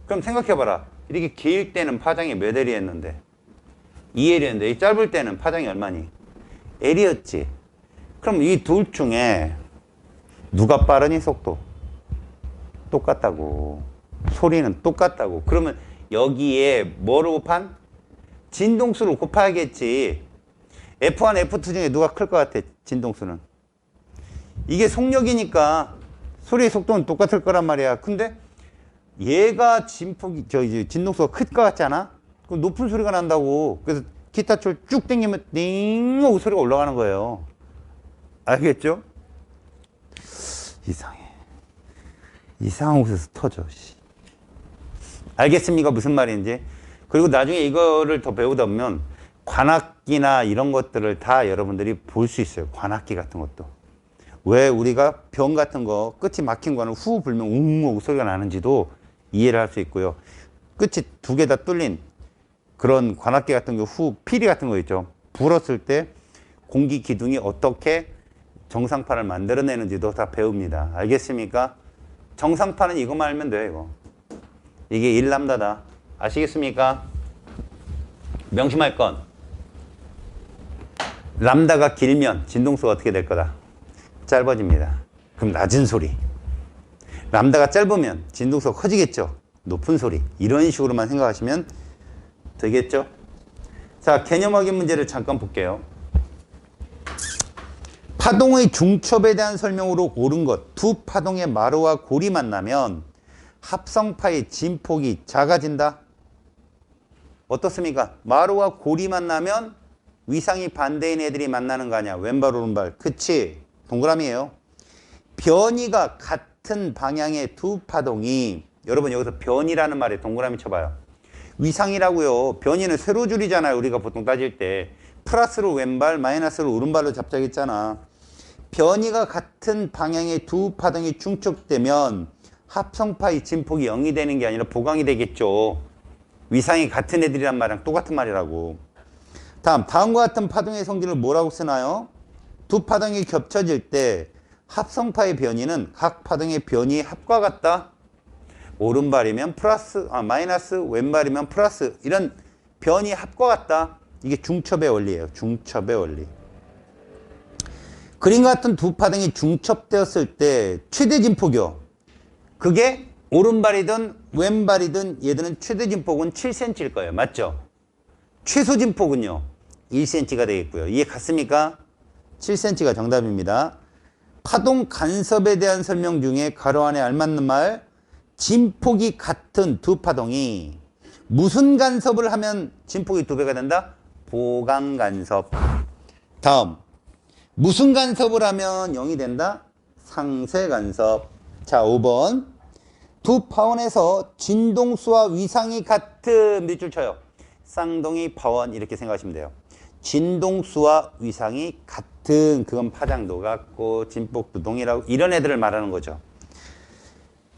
그럼 생각해봐라. 이렇게 길 때는 파장이 몇 L이 했는데? 2L이었는데, 이 짧을 때는 파장이 얼마니? L이었지. 그럼 이 둘 중에 누가 빠르니, 속도? 똑같다고. 소리는 똑같다고. 그러면 여기에 뭐를 곱한? 진동수를 곱해야겠지. F1, F2 중에 누가 클 것 같아? 진동수는. 이게 속력이니까 소리의 속도는 똑같을 거란 말이야. 근데 얘가 진동수가 클 것 같잖아? 그럼 높은 소리가 난다고. 그래서 기타줄 쭉 당기면 띵 하고 소리가 올라가는 거예요. 알겠죠? 이상해. 이상한 곳에서 터져. 알겠습니까? 무슨 말인지. 그리고 나중에 이거를 더 배우다 보면 관악기나 이런 것들을 다 여러분들이 볼 수 있어요. 관악기 같은 것도. 왜 우리가 병 같은 거 끝이 막힌 거는 후 불면 웅 하고 소리가 나는지도 이해를 할 수 있고요. 끝이 2개 다 뚫린 그런 관악기 같은 거 후 피리 같은 거 있죠. 불었을 때 공기 기둥이 어떻게 정상파를 만들어내는지도 다 배웁니다. 알겠습니까? 정상파는 이거만 알면 돼요. 이거. 이게 1람다다. 아시겠습니까? 명심할 건 람다가 길면 진동수가 어떻게 될 거다? 짧아집니다. 그럼 낮은 소리. 람다가 짧으면 진동수가 커지겠죠. 높은 소리. 이런 식으로만 생각하시면 되겠죠. 자, 개념 확인 문제를 잠깐 볼게요. 파동의 중첩에 대한 설명으로 옳은 것. 두 파동의 마루와 골이 만나면 합성파의 진폭이 작아진다. 어떻습니까? 마루와 골이 만나면 위상이 반대인 애들이 만나는 거 아니야. 왼발 오른발. 그치? 동그라미예요. 변이가 같은 방향의 두 파동이, 여러분 여기서 변이라는 말에 동그라미 쳐봐요. 위상이라고요. 변이는 세로줄이잖아요. 우리가 보통 따질 때 플러스로 왼발, 마이너스로 오른발로 잡자 했잖아. 변이가 같은 방향의 두 파동이 중첩되면 합성파의 진폭이 0이 되는 게 아니라 보강이 되겠죠. 위상이 같은 애들이란 말이랑 똑같은 말이라고. 다음과 같은 파동의 성질을 뭐라고 쓰나요? 두 파동이 겹쳐질 때 합성파의 변이는 각 파동의 변이의 합과 같다. 오른발이면 플러스, 마이너스, 왼발이면 플러스. 이런 변이 합과 같다. 이게 중첩의 원리예요. 중첩의 원리. 그림과 같은 두 파동이 중첩되었을 때 최대 진폭이요. 그게 오른발이든 왼발이든 얘들은 최대 진폭은 7cm일 거예요. 맞죠? 최소 진폭은요. 1cm가 되겠고요. 이해 갔습니까? 7cm가 정답입니다. 파동 간섭에 대한 설명 중에 가로 안에 알맞는 말, 진폭이 같은 두 파동이 무슨 간섭을 하면 진폭이 2배가 된다? 보강 간섭. 다음, 무슨 간섭을 하면 0이 된다? 상쇄 간섭. 자, 5번. 두 파원에서 진동수와 위상이 같은 밑줄 쳐요. 쌍둥이 파원 이렇게 생각하시면 돼요. 진동수와 위상이 같은, 그건 파장도 같고 진폭도 동일하고 이런 애들을 말하는 거죠.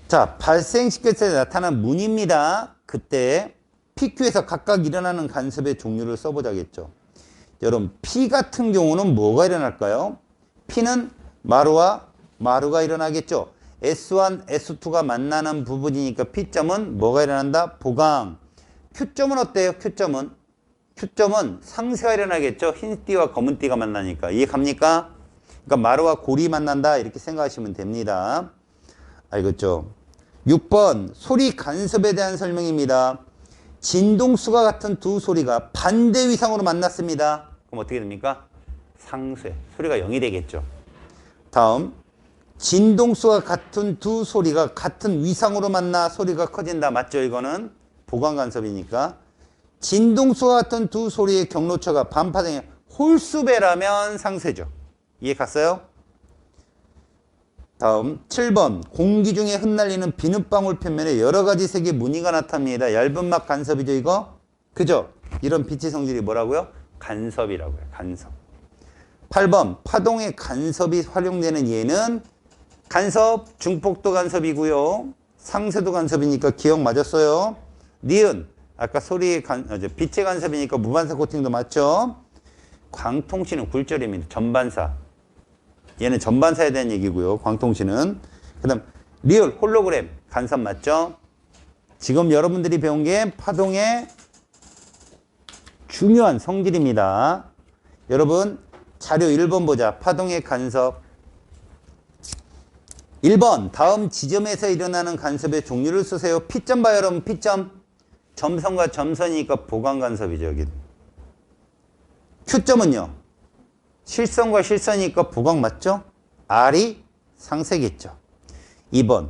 자, 발생시킬 때 나타난 문입니다. 그때 PQ에서 각각 일어나는 간섭의 종류를 써보자겠죠. 여러분, P 같은 경우는 뭐가 일어날까요? P는 마루와 마루가 일어나겠죠. S1, S2가 만나는 부분이니까 P점은 뭐가 일어난다? 보강. Q점은 어때요? Q점은 상쇄가 일어나겠죠. 흰띠와 검은띠가 만나니까. 이해 갑니까? 그러니까 마루와 골이 만난다 이렇게 생각하시면 됩니다. 알겠죠? 6번 소리 간섭에 대한 설명입니다. 진동수가 같은 두 소리가 반대 위상으로 만났습니다. 그럼 어떻게 됩니까? 상쇄. 소리가 0이 되겠죠. 다음, 진동수가 같은 두 소리가 같은 위상으로 만나 소리가 커진다. 맞죠? 이거는 보강 간섭이니까. 진동수와 같은 두 소리의 경로처가 반파등의 홀수배라면 상쇄죠. 이해 갔어요? 다음 7번 공기 중에 흩날리는 비눗방울 표면에 여러 가지 색의 무늬가 나타납니다. 얇은 막 간섭이죠 이거? 그죠? 이런 빛의 성질이 뭐라고요? 간섭이라고요. 간섭. 8번 파동의 간섭이 활용되는 예는 간섭, 중폭도 간섭이고요. 상쇄도 간섭이니까 기억 맞았어요. 니은 아까 소리의 빛의 간섭이니까 무반사 코팅도 맞죠? 광통씨는 굴절입니다. 전반사. 얘는 전반사에 대한 얘기고요. 광통씨는. 그 다음 리얼, 홀로그램 간섭 맞죠? 지금 여러분들이 배운 게 파동의 중요한 성질입니다. 여러분 자료 1번 보자. 파동의 간섭. 1번 다음 지점에서 일어나는 간섭의 종류를 쓰세요. P점 봐요 여러분. P점. 점선과 점선이니까 보강 간섭이죠. 여기. Q점은요. 실선과 실선이니까 보강 맞죠? R이 상쇄겠죠. 2번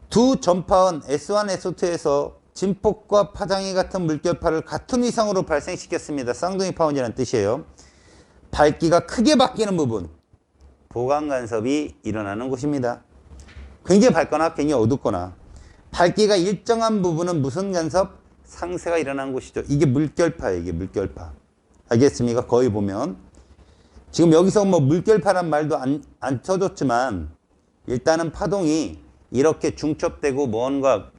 두 전파원 S1, S2에서 진폭과 파장이 같은 물결파를 같은 위상으로 발생시켰습니다. 쌍둥이 파원이라는 뜻이에요. 밝기가 크게 바뀌는 부분 보강 간섭이 일어나는 곳입니다. 굉장히 밝거나 굉장히 어둡거나 밝기가 일정한 부분은 무슨 간섭? 상쇄가 일어나는 곳이죠. 이게 물결파예요. 이게 물결파. 알겠습니까? 거의 보면 지금 여기서 뭐 물결파란 말도 안 쳐줬지만 일단은 파동이 이렇게 중첩되고 뭔가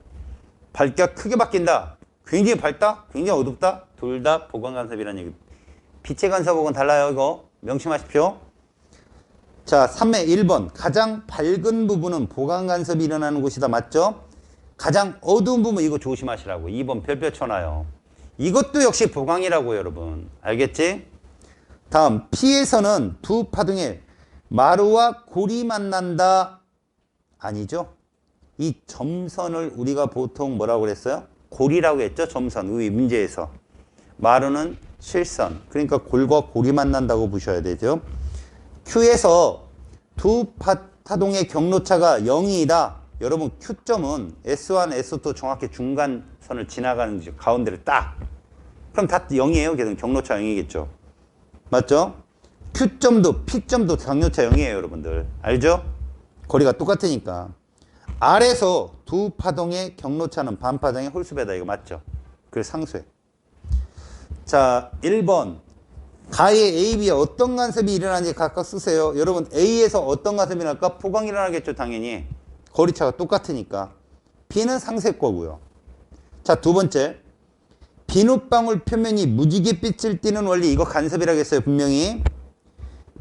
밝기가 크게 바뀐다. 굉장히 밝다? 굉장히 어둡다? 둘 다 보강 간섭이라는 얘기. 빛의 간섭하고는 달라요. 이거 명심하십시오. 자, 3회 1번 가장 밝은 부분은 보강 간섭이 일어나는 곳이다. 맞죠? 가장 어두운 부분 이거 조심하시라고. 2번 별표 쳐놔요. 이것도 역시 보강이라고요. 여러분. 알겠지? 다음 P에서는 두 파동에 마루와 골이 만난다. 아니죠? 이 점선을 우리가 보통 뭐라고 그랬어요? 골이라고 했죠? 점선. 이 문제에서. 마루는 실선. 그러니까 골과 골이 만난다고 보셔야 되죠. Q에서 두 파동의 경로차가 0이다. 여러분 Q점은 S1, S2 정확히 중간선을 지나가는 가운데를 딱. 그럼 다 0이에요. 계속 경로차 0이겠죠. 맞죠? Q점도 P점도 경로차 0이에요. 여러분들. 알죠? 거리가 똑같으니까. R에서 두 파동의 경로차는 반파장의 홀수배다. 이거 맞죠? 그래서 상쇄. 자, 1번. 가의 A, B에 어떤 간섭이 일어나는지 각각 쓰세요. 여러분 A에서 어떤 간섭이 일어날까? 포강이 일어나겠죠. 당연히. 거리차가 똑같으니까. B는 상쇄 거고요. 자, 두 번째. 비눗방울 표면이 무지개 빛을 띠는 원리. 이거 간섭이라겠어요. 분명히.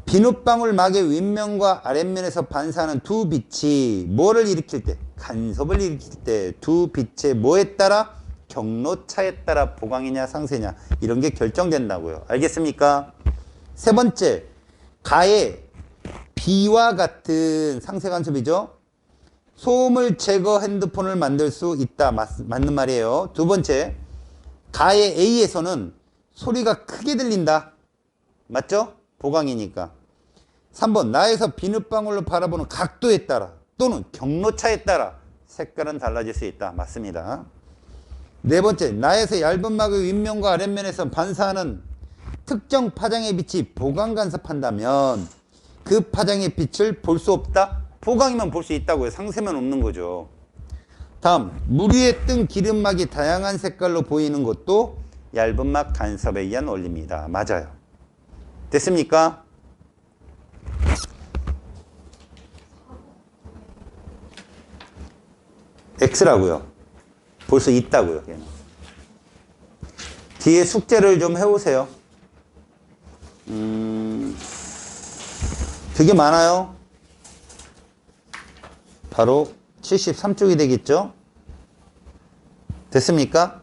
비눗방울 막의 윗면과 아랫면에서 반사하는 두 빛이 뭐를 일으킬 때? 간섭을 일으킬 때 두 빛의 뭐에 따라? 경로차에 따라 보강이냐 상쇄냐 이런 게 결정된다고요. 알겠습니까? 세 번째, 가에 B와 같은 상쇄 간섭이죠. 소음을 제거 핸드폰을 만들 수 있다. 맞는 말이에요. 두 번째, 가의 A에서는 소리가 크게 들린다. 맞죠? 보강이니까. 3번, 나에서 비눗방울로 바라보는 각도에 따라 또는 경로차에 따라 색깔은 달라질 수 있다. 맞습니다. 네 번째, 나에서 얇은 막의 윗면과 아랫면에서 반사하는 특정 파장의 빛이 보강 간섭한다면 그 파장의 빛을 볼 수 없다? 보강이면 볼 수 있다고요. 상쇄면 없는 거죠. 다음, 물 위에 뜬 기름막이 다양한 색깔로 보이는 것도 얇은 막 간섭에 의한 원리입니다. 맞아요. 됐습니까? X라고요. 볼 수 있다고요. 걔는. 뒤에 숙제를 좀 해오세요. 되게 많아요. 바로 73쪽이 되겠죠? 됐습니까?